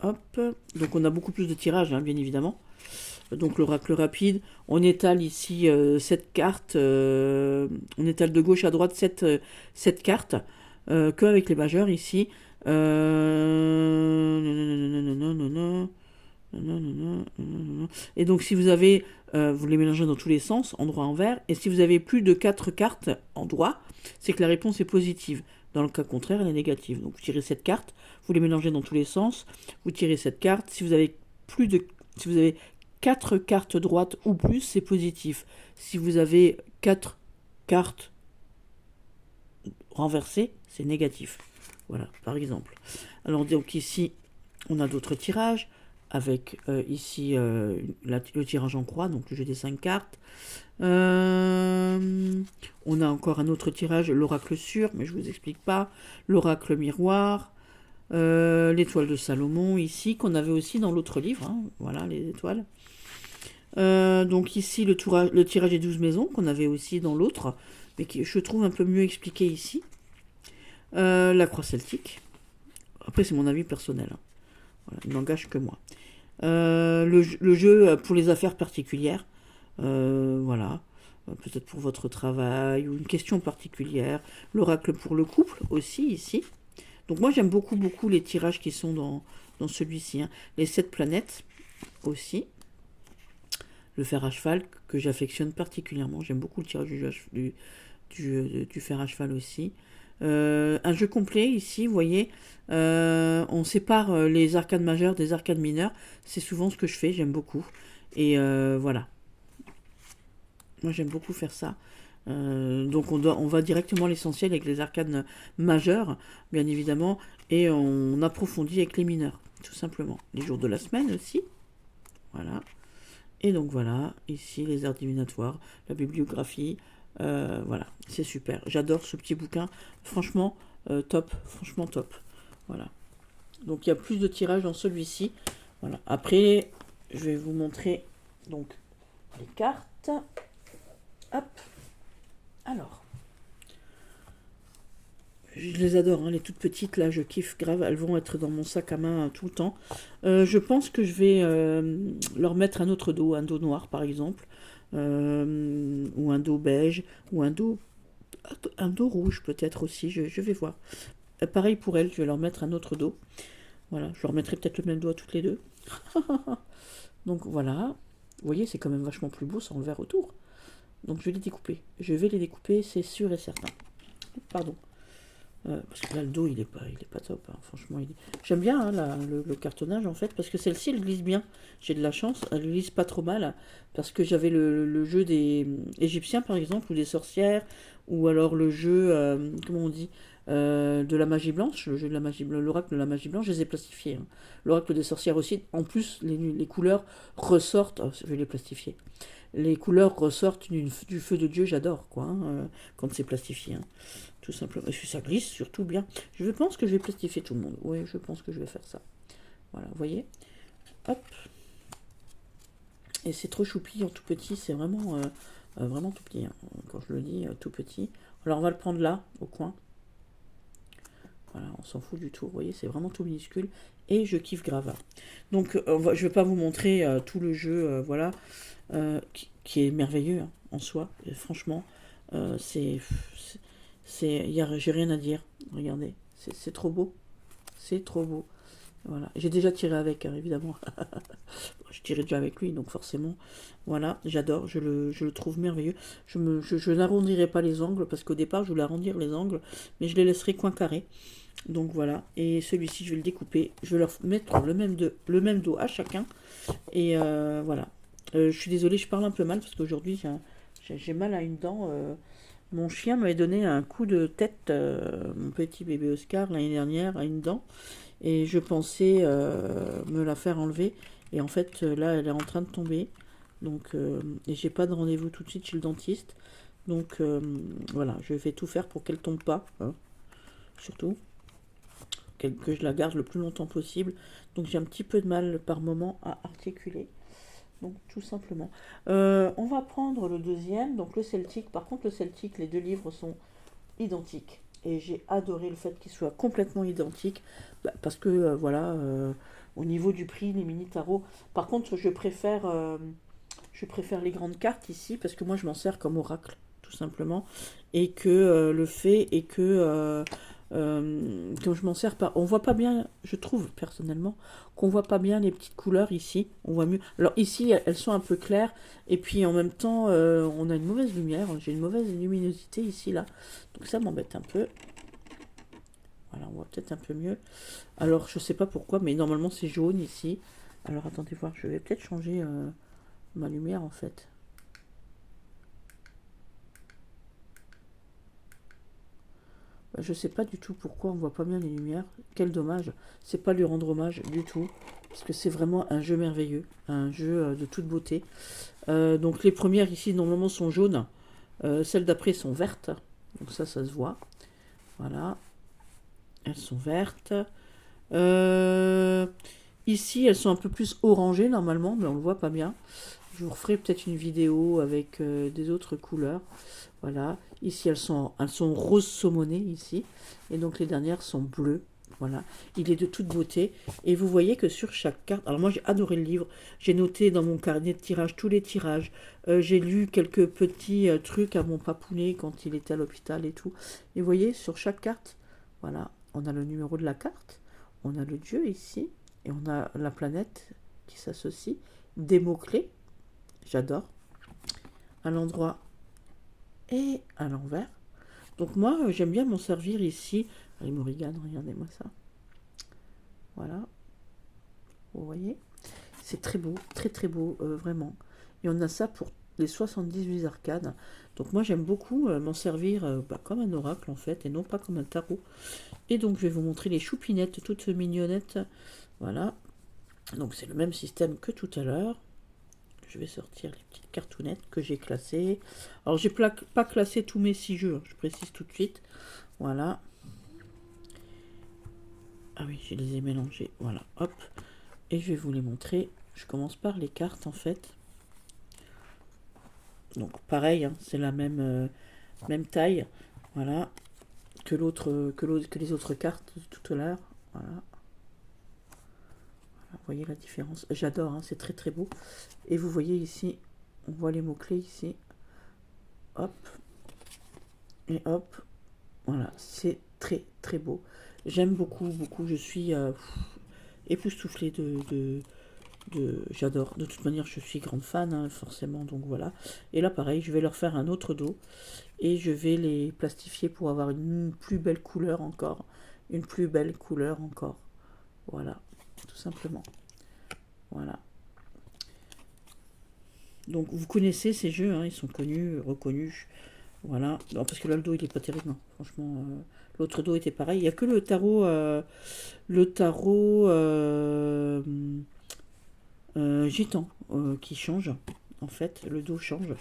Hop. Donc on a beaucoup plus de tirages, hein, bien évidemment. Donc l'oracle rapide, on étale ici 7 cartes, on étale de gauche à droite 7 cartes, qu'avec les majeurs ici. Et donc si vous avez, vous les mélangez dans tous les sens, en droit envers, et si vous avez plus de 4 cartes en droit, c'est que la réponse est positive. Dans le cas contraire, elle est négative. Donc vous tirez cette carte, vous les mélangez dans tous les sens, vous tirez cette carte. Si vous avez 4 cartes droites ou plus, c'est positif. Si vous avez 4 cartes renversé, c'est négatif. Voilà, par exemple. Alors, donc ici, on a d'autres tirages, avec ici le tirage en croix, donc le jeu des 5 cartes. On a encore un autre tirage, l'oracle sûr, mais je ne vous explique pas. L'oracle miroir. L'étoile de Salomon, ici, qu'on avait aussi dans l'autre livre. Hein, voilà, les étoiles. Donc ici, le tirage des 12 maisons, qu'on avait aussi dans l'autre, mais qui je trouve un peu mieux expliqué ici. La croix celtique. Après, c'est mon avis personnel. Hein. Voilà, il n'engage que moi. Le jeu pour les affaires particulières. Voilà. Peut-être pour votre travail ou une question particulière. L'oracle pour le couple aussi, ici. Donc moi, j'aime beaucoup, beaucoup les tirages qui sont dans celui-ci. Hein. Les 7 planètes aussi. Le fer à cheval que j'affectionne particulièrement. J'aime beaucoup le tirage du fer à cheval aussi. Un jeu complet ici, vous voyez, on sépare les arcades majeures des arcades mineures. C'est souvent ce que je fais, j'aime beaucoup. Et voilà. Moi j'aime beaucoup faire ça. Donc on va directement à l'essentiel avec les arcades majeures, bien évidemment, et on approfondit avec les mineurs, tout simplement. Les jours de la semaine aussi. Voilà. Et donc voilà, ici les arts divinatoires, la bibliographie, voilà, c'est super. J'adore ce petit bouquin, franchement top, franchement top. Voilà. Donc il y a plus de tirages dans celui-ci. Voilà. Après, je vais vous montrer donc les cartes. Hop. Alors. Je les adore, hein, les toutes petites, là, je kiffe grave. Elles vont être dans mon sac à main tout le temps. Je pense que je vais leur mettre un autre dos, un dos noir, par exemple. Ou un dos beige, ou un dos rouge, peut-être aussi, je vais voir. Pareil pour elles, je vais leur mettre un autre dos. Voilà, je leur mettrai peut-être le même dos à toutes les deux. Donc voilà. Vous voyez, c'est quand même vachement plus beau sans le vert autour. Donc je vais les découper. Je vais les découper, c'est sûr et certain. Pardon. Parce que là, le dos, il est pas top. Hein. Franchement, j'aime bien hein, le cartonnage, en fait, parce que celle-ci, elle glisse bien. J'ai de la chance, elle glisse pas trop mal, parce que j'avais le jeu des Égyptiens, par exemple, ou des sorcières, ou alors le jeu, comment on dit, de la magie blanche, le jeu de la magie, l'oracle de la magie blanche, je les ai plastifiés. Hein. L'oracle des sorcières aussi. En plus, les couleurs ressortent. Oh, je vais les plastifier. Les couleurs ressortent du feu de Dieu, j'adore, quoi, hein, quand c'est plastifié. Hein. Tout simplement. Parce que ça glisse surtout bien. Je pense que je vais plastifier tout le monde. Oui, je pense que je vais faire ça. Voilà, vous voyez. Hop. Et c'est trop choupi en tout petit. C'est vraiment, vraiment tout petit. Hein. Quand je le dis, tout petit. Alors, on va le prendre là, au coin. Voilà, on s'en fout du tout. Vous voyez, c'est vraiment tout minuscule. Et je kiffe grave. Donc, je ne vais pas vous montrer tout le jeu, voilà, qui est merveilleux hein, en soi. Et franchement, j'ai rien à dire. Regardez, c'est trop beau. C'est trop beau. Voilà. J'ai déjà tiré avec, hein, évidemment. Je tirais déjà avec lui, donc forcément. Voilà, j'adore, je le trouve merveilleux. Je n'arrondirai pas les angles, parce qu'au départ, je voulais arrondir les angles, mais je les laisserai coin carré. Donc voilà, et celui-ci, je vais le découper. Je vais leur mettre le même dos à chacun. Et voilà. Je suis désolée, je parle un peu mal, parce qu'aujourd'hui, j'ai mal à une dent. Mon chien m'avait donné un coup de tête, mon petit bébé Oscar, l'année dernière, à une dent. Et je pensais me la faire enlever. Et en fait, là, elle est en train de tomber. Donc, et j'ai pas de rendez-vous tout de suite chez le dentiste. Donc, voilà, je vais tout faire pour qu'elle tombe pas. Hein, surtout. Que je la garde le plus longtemps possible. Donc, j'ai un petit peu de mal par moment à articuler. Donc, tout simplement. On va prendre le deuxième, donc le celtique. Par contre, le celtique, les deux livres sont identiques. Et j'ai adoré le fait qu'ils soient complètement identiques. Parce que, voilà, au niveau du prix, les mini-tarots. Par contre, je préfère les grandes cartes ici, parce que moi, je m'en sers comme oracle, tout simplement. Et que le fait est que... quand je m'en sers pas, on voit pas bien, je trouve personnellement, qu'on voit pas bien les petites couleurs ici, on voit mieux. Alors ici, elles sont un peu claires, et puis en même temps, on a une mauvaise lumière, j'ai une mauvaise luminosité ici, là, donc ça m'embête un peu. Voilà, on voit peut-être un peu mieux. Alors, je sais pas pourquoi, mais normalement c'est jaune ici. Alors, attendez voir, je vais peut-être changer ma lumière en fait. Je sais pas du tout pourquoi on voit pas bien les lumières. Quel dommage. C'est pas lui rendre hommage du tout. Parce que c'est vraiment un jeu merveilleux. Un jeu de toute beauté. Donc les premières ici normalement sont jaunes. Celles d'après sont vertes. Donc ça se voit. Voilà. Elles sont vertes. Ici elles sont un peu plus orangées normalement. Mais on le voit pas bien. Je vous referai peut-être une vidéo avec des autres couleurs. Voilà. Ici, elles sont rose saumonées, ici. Et donc, les dernières sont bleues. Voilà. Il est de toute beauté. Et vous voyez que sur chaque carte... Alors, moi, j'ai adoré le livre. J'ai noté dans mon carnet de tirage tous les tirages. J'ai lu quelques petits trucs à mon papounet quand il était à l'hôpital et tout. Et vous voyez, sur chaque carte, voilà, on a le numéro de la carte. On a le dieu ici. Et on a la planète qui s'associe. Des mots-clés. J'adore. À l'endroit et à l'envers. Donc moi, j'aime bien m'en servir ici. Les Morrigan, regardez-moi ça. Voilà. Vous voyez? C'est très beau, très très beau, vraiment. Et on a ça pour les 78 arcades. Donc moi, j'aime beaucoup m'en servir comme un oracle, en fait, et non pas comme un tarot. Et donc, je vais vous montrer les choupinettes toutes mignonnettes. Voilà. Donc, c'est le même système que tout à l'heure. Je vais sortir les petites cartounettes que j'ai classées. Alors, j'ai pas classé tous mes 6 jeux, je précise tout de suite. Voilà. Ah oui, je les ai mélangés. Voilà, hop. Et je vais vous les montrer. Je commence par les cartes, en fait. Donc, pareil, hein, c'est la même taille. Voilà. Que les autres cartes de tout à l'heure. Voilà. Vous voyez la différence. J'adore, hein, c'est très très beau. Et vous voyez ici, on voit les mots-clés ici. Hop. Et hop. Voilà, c'est très très beau. J'aime beaucoup, beaucoup. Je suis époustouflée j'adore. De toute manière, je suis grande fan, hein, forcément. Donc voilà. Et là, pareil, je vais leur faire un autre dos. Et je vais les plastifier pour avoir une plus belle couleur encore. Une plus belle couleur encore. Voilà, tout simplement. Voilà. Donc vous connaissez ces jeux, hein, ils sont connus, reconnus. Voilà. Non, parce que là, le dos, il est pas terrible, non. Franchement, l'autre dos était pareil. Il n'y a que le tarot gitan qui change. En fait, le dos change.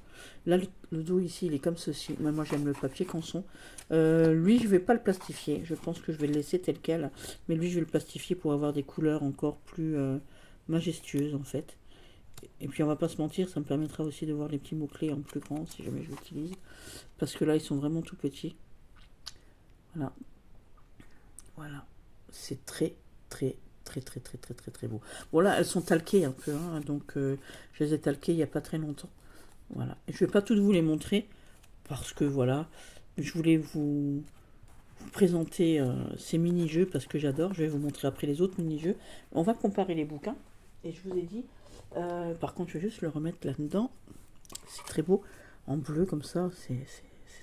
Là, le dos ici, il est comme ceci. Moi, j'aime le papier canson. Lui, je vais pas le plastifier. Je pense que je vais le laisser tel quel. Mais lui, je vais le plastifier pour avoir des couleurs encore plus majestueuses, en fait. Et puis, on va pas se mentir, ça me permettra aussi de voir les petits mots-clés en plus grand, si jamais je l'utilise. Parce que là, ils sont vraiment tout petits. Voilà. Voilà. C'est très, très, très, très, très, très, très, très beau. Bon, là, elles sont talquées un peu, hein, donc je les ai talquées il n'y a pas très longtemps. Voilà. Et je ne vais pas toutes vous les montrer, parce que voilà, je voulais vous présenter ces mini-jeux, parce que j'adore. Je vais vous montrer après les autres mini-jeux. On va comparer les bouquins. Et je vous ai dit, par contre, je vais juste le remettre là-dedans. C'est très beau. En bleu, comme ça, c'est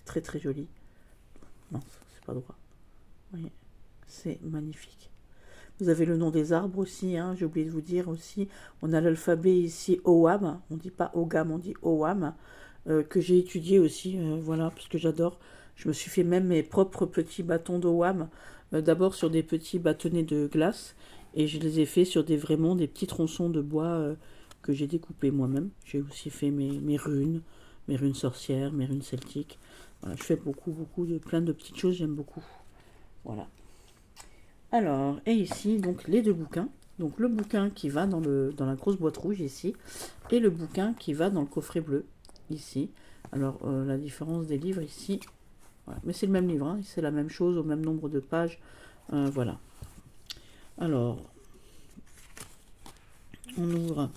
très, très joli. Non, c'est pas droit. Vous voyez, c'est magnifique. Vous avez le nom des arbres aussi, hein, j'ai oublié de vous dire aussi. On a l'alphabet ici, OWAM. On ne dit pas OGAM, on dit OWAM. Que j'ai étudié aussi, voilà, parce que j'adore. Je me suis fait même mes propres petits bâtons d'OWAM. D'abord sur des petits bâtonnets de glace. Et je les ai fait sur vraiment des petits tronçons de bois que j'ai découpés moi-même. J'ai aussi fait mes runes sorcières, mes runes celtiques. Voilà, je fais beaucoup, beaucoup plein de petites choses, j'aime beaucoup. Voilà. Alors, et ici, donc les deux bouquins. Donc le bouquin qui va dans la grosse boîte rouge ici, et le bouquin qui va dans le coffret bleu ici. Alors la différence des livres ici, voilà. Mais c'est le même livre, hein, c'est la même chose au même nombre de pages. Voilà. Alors, on ouvre,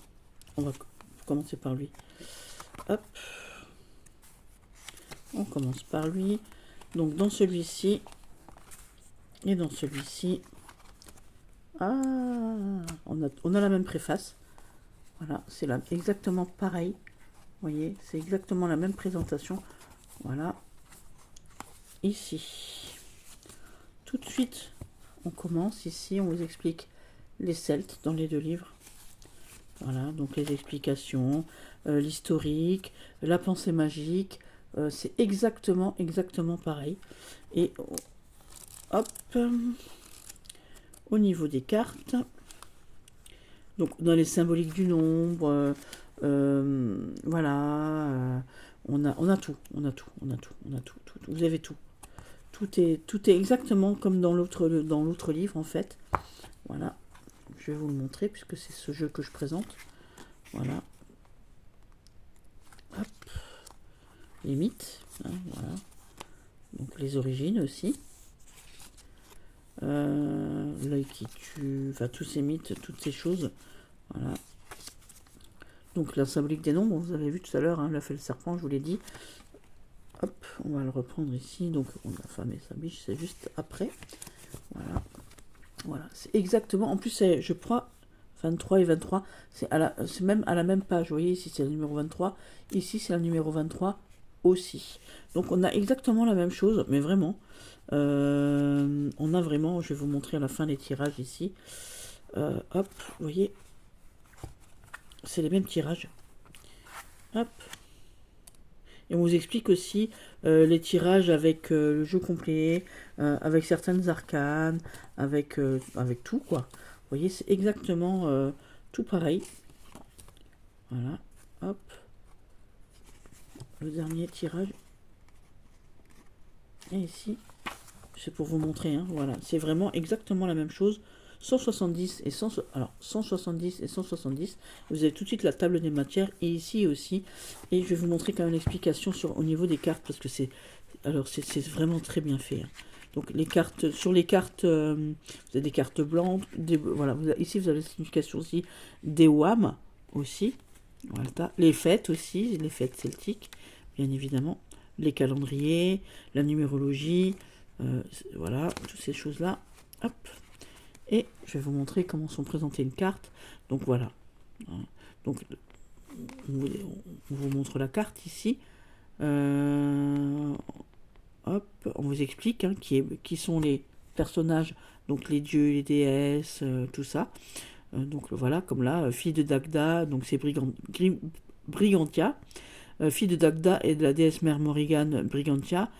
on va commencer par lui. Hop. On commence par lui. Donc dans celui-ci et dans celui-ci, on a la même préface. Voilà, c'est exactement pareil. Vous voyez, c'est exactement la même présentation. Voilà. Ici. Tout de suite, on commence. Ici, on vous explique les Celtes dans les deux livres. Voilà, donc les explications, l'historique, la pensée magique. C'est exactement pareil. Et hop, au niveau des cartes, donc dans les symboliques du nombre, voilà, on a tout, tout. Vous avez tout. Tout est exactement comme dans l'autre livre en fait. Voilà, je vais vous le montrer puisque c'est ce jeu que je présente. Voilà. Hop. Les mythes, hein, voilà. Donc les origines aussi. L'œil qui tue, enfin tous ces mythes, toutes ces choses. Voilà. Donc la symbolique des nombres, vous avez vu tout à l'heure, hein, l'a fait le serpent, je vous l'ai dit. Hop, on va le reprendre ici. Donc on a femme et sa biche, c'est juste après. Voilà. Voilà, c'est exactement. En plus, je crois 23 et 23, c'est même à la même page. Vous voyez, ici c'est le numéro 23, ici c'est le numéro 23 aussi. Donc on a exactement la même chose, mais vraiment. On a vraiment, je vais vous montrer à la fin les tirages ici. Hop, vous voyez, c'est les mêmes tirages. Hop. Et on vous explique aussi les tirages avec le jeu complet, avec certaines arcanes, avec tout, quoi. Vous voyez, c'est exactement tout pareil. Voilà, hop. Le dernier tirage. Et ici, c'est pour vous montrer, hein, voilà. C'est vraiment exactement la même chose. 170 et 170 et 170. Vous avez tout de suite la table des matières et ici aussi. Et je vais vous montrer quand même l'explication au niveau des cartes parce que c'est vraiment très bien fait. Hein. Donc les cartes, sur les cartes, vous avez des cartes blanches. Voilà, ici vous avez la signification aussi des WAM aussi. Voilà, les fêtes aussi, les fêtes celtiques, bien évidemment. Les calendriers, la numérologie, voilà, toutes ces choses-là. Hop. Et je vais vous montrer comment sont présentées une carte. Donc voilà. Donc on vous montre la carte ici. Hop, on vous explique hein, qui sont les personnages, donc les dieux, les déesses, tout ça. Donc voilà, comme là, fille de Dagda, donc c'est Brigantia. Fille de Dagda et de la déesse mère Morrigan Brigantia,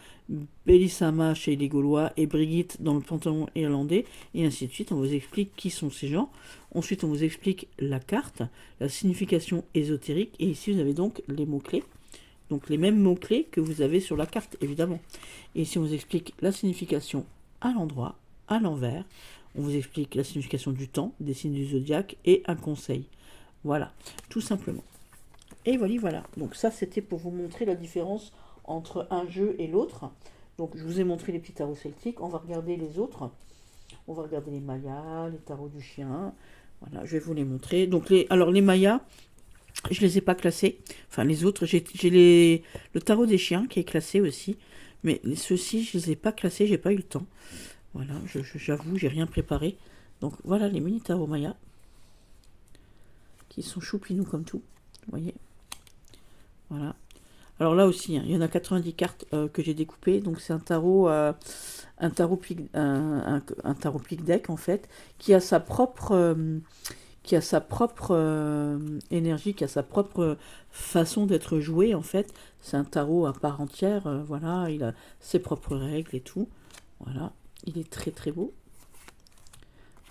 Bellissama chez les Gaulois et Brigitte dans le panthéon irlandais, et ainsi de suite. On vous explique qui sont ces gens. Ensuite, on vous explique la carte, la signification ésotérique, et ici vous avez donc les mots-clés. Donc les mêmes mots-clés que vous avez sur la carte, évidemment. Et ici, on vous explique la signification à l'endroit, à l'envers. On vous explique la signification du temps, des signes du zodiaque et un conseil. Voilà, tout simplement. Et voilà. Donc ça, c'était pour vous montrer la différence entre un jeu et l'autre. Donc je vous ai montré les petits tarots celtiques. On va regarder les autres. On va regarder les Mayas, les tarots du chien. Voilà, je vais vous les montrer. Donc les Mayas, je les ai pas classés. Enfin les autres, j'ai le tarot des chiens qui est classé aussi. Mais ceux-ci, je les ai pas classés, j'ai pas eu le temps. Voilà, j'avoue, j'ai rien préparé. Donc voilà les mini tarots Mayas. Qui sont choupinous comme tout. Vous voyez. Voilà. Alors là aussi, hein, il y en a 90 cartes que j'ai découpées. Donc c'est un tarot plic deck en fait, qui a sa propre énergie, qui a sa propre façon d'être joué en fait. C'est un tarot à part entière. Voilà, il a ses propres règles et tout. Voilà, il est très très beau.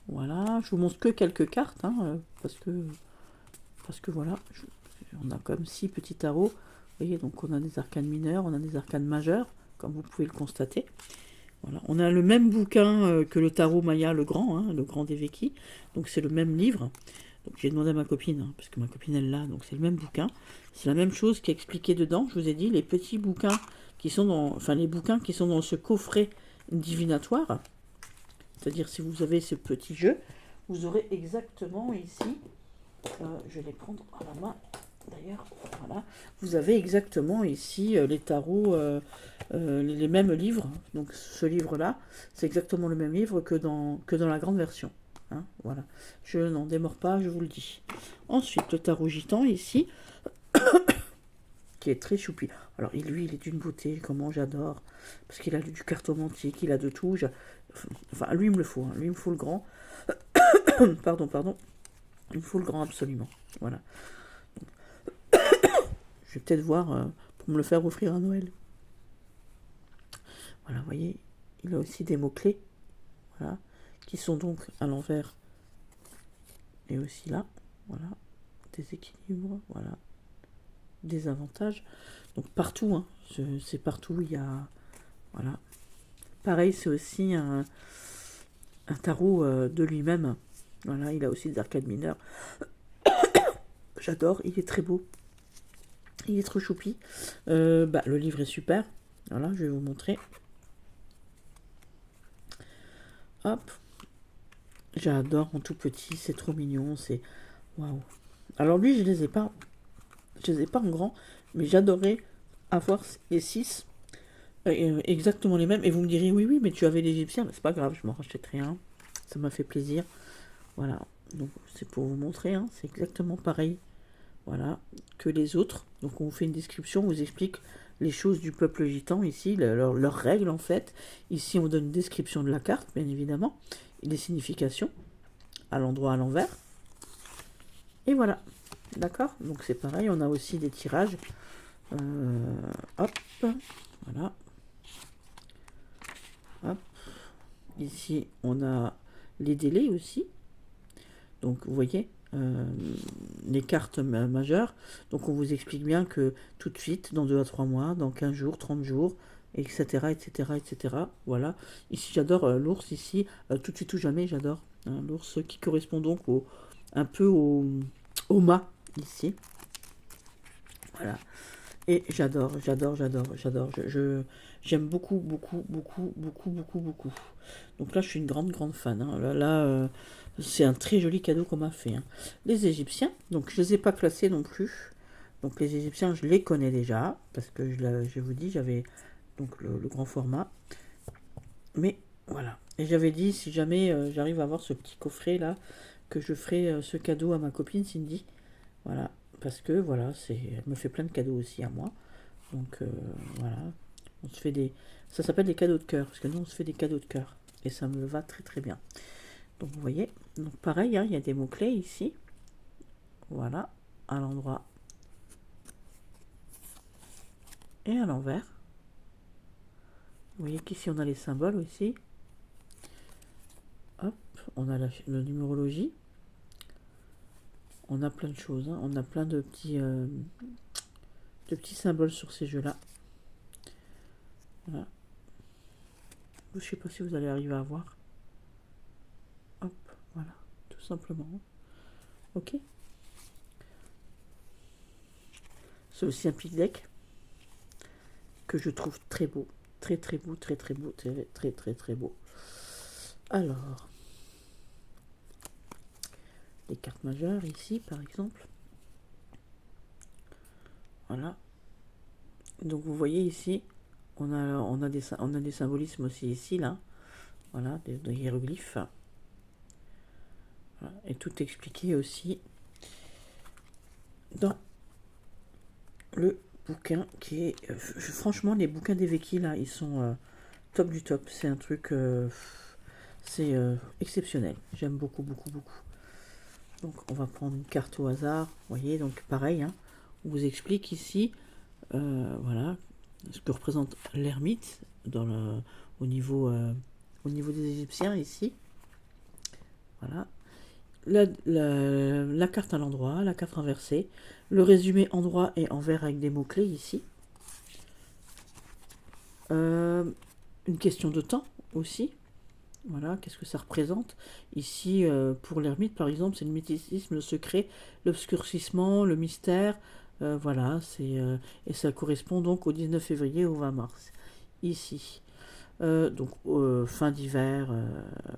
Voilà, je vous montre que quelques cartes hein, parce que voilà. On a comme 6 petits tarots. Vous voyez, donc on a des arcanes mineurs, on a des arcanes majeures, comme vous pouvez le constater. Voilà. On a le même bouquin que le tarot Maya, le grand des Vekis. Donc c'est le même livre. Donc j'ai demandé à ma copine, hein, parce que ma copine elle l'a, donc c'est le même bouquin. C'est la même chose qui est expliquée dedans. Je vous ai dit, les petits bouquins qui sont les bouquins qui sont dans ce coffret divinatoire. C'est-à-dire si vous avez ce petit jeu, vous aurez exactement ici, je vais les prendre à la main. D'ailleurs, voilà, vous avez exactement ici les tarots, les mêmes livres. Donc ce livre-là, c'est exactement le même livre que dans la grande version. Hein, voilà, je n'en démords pas, je vous le dis. Ensuite, le tarot gitan ici, qui est très choupi. Alors lui, il est d'une beauté, comment j'adore, parce qu'il a du cartomantique, il a de tout. Enfin, lui, il me le faut. Hein, lui, il me faut le grand. pardon. Il me faut le grand absolument. Voilà. Je vais peut-être voir pour me le faire offrir à Noël. Voilà, vous voyez, il a aussi des mots-clés. voilà, qui sont donc à l'envers et aussi là, voilà, déséquilibre, voilà, désavantage. Donc partout, hein, c'est partout, il y a, voilà. Pareil, c'est aussi un tarot de lui-même. Voilà, il a aussi des arcades mineures. J'adore, il est très beau. Il est trop choupi. Le livre est super. Voilà, je vais vous montrer. Hop. J'adore en tout petit, c'est trop mignon, c'est... Waouh. Alors lui, je les ai pas en grand, mais j'adorais avoir les 6 exactement les mêmes. Et vous me direz, oui, mais tu avais l'Égyptien. C'est pas grave, je m'en rachèterai un. Ça m'a fait plaisir. Voilà, donc c'est pour vous montrer, hein, c'est exactement pareil, voilà, que les autres. Donc on vous fait une description, on vous explique les choses du peuple gitan ici, leurs règles en fait. Ici on donne une description de la carte, bien évidemment, et les significations, à l'endroit, à l'envers. Et voilà, d'accord. Donc c'est pareil, on a aussi des tirages. Hop, voilà. Hop. Ici on a les délais aussi. Donc vous voyez, les cartes majeures. Donc on vous explique bien que tout de suite, dans 2 à 3 mois, dans 15 jours, 30 jours, etc. etc., etc. Voilà. Ici j'adore l'ours, ici, tout de suite ou jamais, j'adore. Hein, l'ours qui correspond donc un peu au mât, ici. Voilà. Et j'adore. J'aime beaucoup. Donc là, je suis une grande fan. Hein. C'est un très joli cadeau qu'on m'a fait. Hein. Les Égyptiens, donc je ne les ai pas classés non plus. Donc les Égyptiens, je les connais déjà, parce que je vous dis, j'avais donc le grand format. Mais voilà. Et j'avais dit, si jamais j'arrive à avoir ce petit coffret là, que je ferai ce cadeau à ma copine Cindy. Voilà. Parce que voilà, elle me fait plein de cadeaux aussi à moi. Donc voilà. On se fait ça s'appelle des cadeaux de cœur, parce que nous on se fait des cadeaux de cœur. Et ça me va très bien. Donc vous voyez, donc pareil, hein, il y a des mots-clés ici. Voilà, à l'endroit et à l'envers. Vous voyez qu'ici on a les symboles aussi. Hop, on a la numérologie. On a plein de choses, hein. On a plein de petits symboles sur ces jeux-là. Voilà. Je ne sais pas si vous allez arriver à voir. Hop, voilà, tout simplement. Ok. C'est aussi un pic deck que je trouve très beau. Très beau. Très beau. Alors, les cartes majeures ici, par exemple. Voilà. Donc vous voyez ici, on a des symbolismes aussi ici, là. Voilà, des hiéroglyphes. Voilà. Et tout expliqué aussi dans le bouquin qui est... franchement, les bouquins d'Eveki, là, ils sont top du top. C'est un truc... c'est exceptionnel. J'aime beaucoup. Donc, on va prendre une carte au hasard. Vous voyez, donc pareil, hein, on vous explique ici, voilà, ce que représente l'ermite au niveau des Égyptiens, ici. Voilà. La carte à l'endroit, la carte inversée, le résumé endroit et envers avec des mots-clés ici. Une question de temps aussi. Voilà, qu'est-ce que ça représente? Ici, pour l'ermite, par exemple, c'est le mysticisme, le secret, l'obscurcissement, le mystère. Voilà, et ça correspond donc au 19 février au 20 mars. Ici. Donc, fin d'hiver,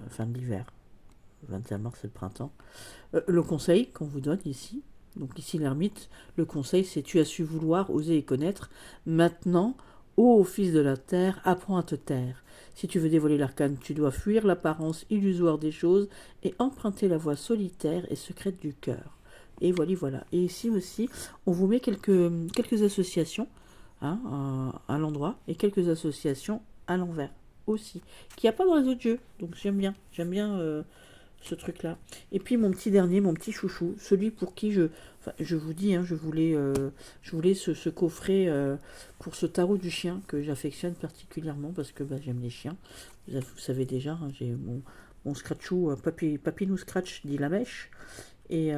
fin de l'hiver. 21 mars, c'est le printemps. Le conseil qu'on vous donne ici. Donc ici, l'ermite, le conseil, c'est tu as su vouloir, oser et connaître. Maintenant, ô fils de la terre, apprends à te taire. Si tu veux dévoiler l'arcane, tu dois fuir l'apparence illusoire des choses et emprunter la voie solitaire et secrète du cœur. Et voilà. Et ici aussi, on vous met quelques associations, hein, à l'endroit et quelques associations à l'envers aussi, qu'il n'y a pas dans les autres jeux. Donc j'aime bien ce truc-là. Et puis mon petit dernier, mon petit chouchou, celui pour qui je vous dis, hein, je voulais ce coffret pour ce tarot du chien que j'affectionne particulièrement parce que bah, j'aime les chiens. Vous savez déjà, hein, j'ai mon Scratchou, Papinou Scratch dit la mèche. Et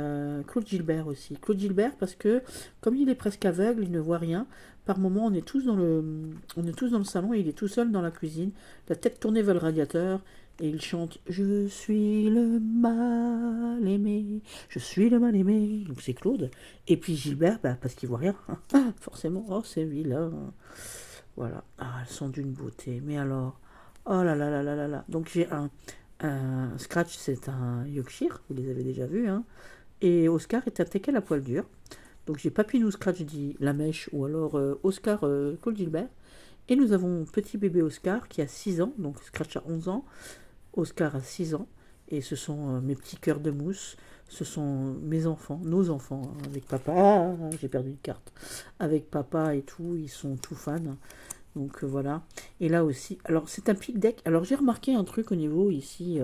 Claude Gilbert aussi. Claude Gilbert parce que comme il est presque aveugle, il ne voit rien. Par moment, on est tous dans le salon et il est tout seul dans la cuisine, la tête tournée vers le radiateur et il chante Je suis le mal aimé, je suis le mal aimé. Donc c'est Claude. Et puis Gilbert, bah, parce qu'il voit rien. Forcément, oh c'est vilain. Voilà. Ah, elles sont d'une beauté. Mais alors, oh là là là là là là. Donc j'ai un Scratch, c'est un Yorkshire, vous les avez déjà vus, hein. Et Oscar est un teckel à poil dur. Donc j'ai Papinou Scratch dit la mèche ou alors Oscar Claude Gilbert. Et nous avons petit bébé Oscar qui a 6 ans, donc Scratch a 11 ans, Oscar a 6 ans. Et ce sont mes petits cœurs de mousse, ce sont mes enfants, nos enfants, hein, avec papa. Ah, j'ai perdu une carte. Avec papa et tout, ils sont tout fans. Donc voilà. Et là aussi, alors c'est un pic deck. Alors j'ai remarqué un truc au niveau ici.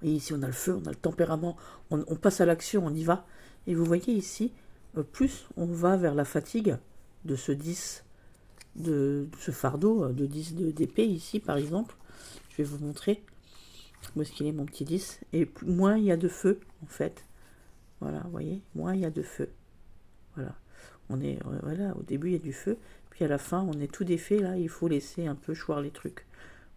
Et ici on a le feu, on a le tempérament, on passe à l'action, on y va. Et vous voyez ici, plus on va vers la fatigue de ce 10, de ce fardeau de 10 d'épée ici par exemple. Je vais vous montrer où est-ce qu'il est mon petit 10. Et moins il y a de feu en fait. Voilà, vous voyez, moins il y a de feu. Voilà. On est, voilà, au début il y a du feu, puis à la fin on est tout défait, là il faut laisser un peu choir les trucs.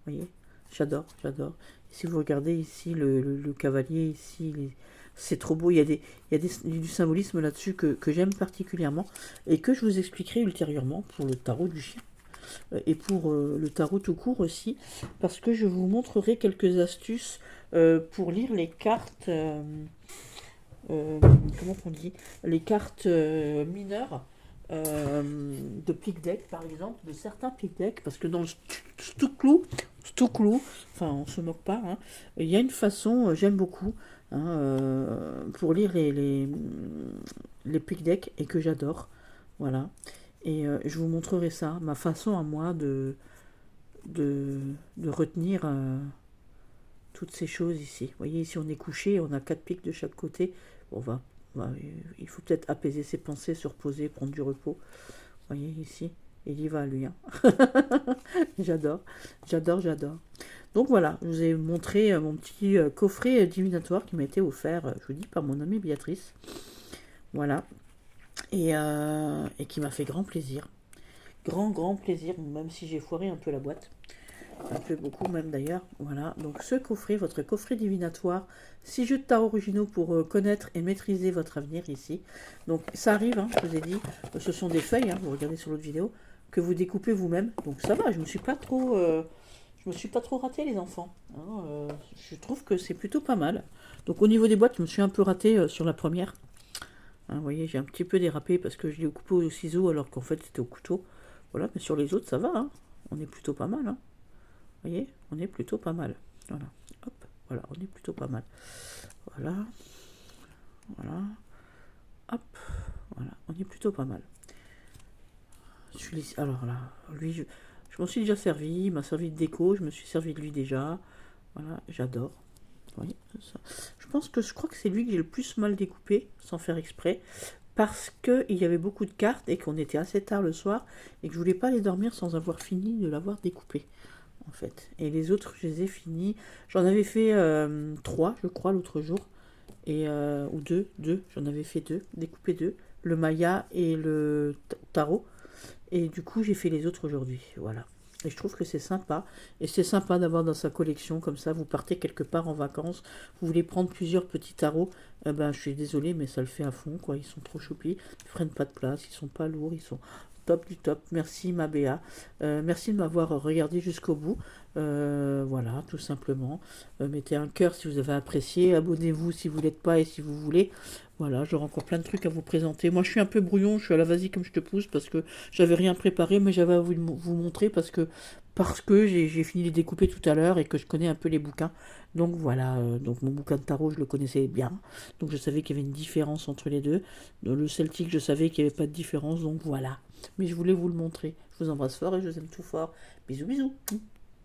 Vous voyez, j'adore, j'adore. Et si vous regardez ici le cavalier, ici, c'est trop beau, il y a du symbolisme là-dessus que j'aime particulièrement et que je vous expliquerai ultérieurement pour le tarot du chien. Et pour le tarot tout court aussi, parce que je vous montrerai quelques astuces pour lire les cartes, comment on dit, les cartes mineures de pick deck par exemple, de certains pick deck, parce que dans le Stouclou, enfin on se moque pas, hein, il y a une façon, j'aime beaucoup, hein, pour lire les pick deck et que j'adore, voilà. Et je vous montrerai ça, ma façon à moi de retenir toutes ces choses ici. Vous voyez, ici on est couché, on a 4 pics de chaque côté. Il faut peut-être apaiser ses pensées, se reposer, prendre du repos. Vous voyez ici, il y va lui. Hein. J'adore, j'adore, j'adore. Donc voilà, je vous ai montré mon petit coffret divinatoire qui m'a été offert, je vous dis, par mon amie Béatrice. Voilà. Et qui m'a fait grand plaisir. Grand plaisir, même si j'ai foiré un peu la boîte. Un peu beaucoup même d'ailleurs. Voilà, donc ce coffret, votre coffret divinatoire, 6 jeux de tarot originaux pour connaître et maîtriser votre avenir ici. Donc ça arrive, hein, je vous ai dit, ce sont des feuilles, hein, vous regardez sur l'autre vidéo, que vous découpez vous-même. Donc ça va, je me suis pas trop raté les enfants. Hein, je trouve que c'est plutôt pas mal. Donc au niveau des boîtes, je me suis un peu raté sur la première. Hein, vous voyez, j'ai un petit peu dérapé parce que je l'ai coupé au ciseau alors qu'en fait c'était au couteau. Voilà, mais sur les autres ça va, hein. On est plutôt pas mal. Hein. Vous voyez, on est plutôt pas mal. Voilà, hop, voilà, on est plutôt pas mal. Voilà, voilà, hop, voilà, on est plutôt pas mal. Alors là, lui, je m'en suis déjà servi, il m'a servi de déco, je me suis servi de lui déjà. Voilà, j'adore. Vous voyez, ça. Je crois que c'est lui que j'ai le plus mal découpé, sans faire exprès, parce qu'il y avait beaucoup de cartes et qu'on était assez tard le soir et que je voulais pas aller dormir sans avoir fini de l'avoir découpé. En fait. Et les autres, je les ai finis. J'en avais fait 3, je crois, l'autre jour. Et, ou 2, j'en avais fait 2, découpé 2. Le Maya et le tarot. Et du coup, j'ai fait les autres aujourd'hui. Voilà. Et je trouve que c'est sympa. Et c'est sympa d'avoir dans sa collection, comme ça, vous partez quelque part en vacances, vous voulez prendre plusieurs petits tarots. Ben, je suis désolée, mais ça le fait à fond, quoi. Ils sont trop choupis, ils prennent pas de place, ils sont pas lourds, ils sont top du top. Merci ma Béa. Merci de m'avoir regardé jusqu'au bout. Voilà, tout simplement. Mettez un cœur si vous avez apprécié. Abonnez-vous si vous l'êtes pas et si vous voulez. Voilà, j'aurai encore plein de trucs à vous présenter. Moi, je suis un peu brouillon, je suis à la vas-y comme je te pousse parce que j'avais rien préparé, mais j'avais à vous montrer parce que j'ai fini de les découper tout à l'heure et que je connais un peu les bouquins. Donc voilà, donc mon bouquin de tarot, je le connaissais bien. Donc je savais qu'il y avait une différence entre les deux. Dans le celtique, je savais qu'il n'y avait pas de différence, donc voilà. Mais je voulais vous le montrer. Je vous embrasse fort et je vous aime tout fort. Bisous, bisous.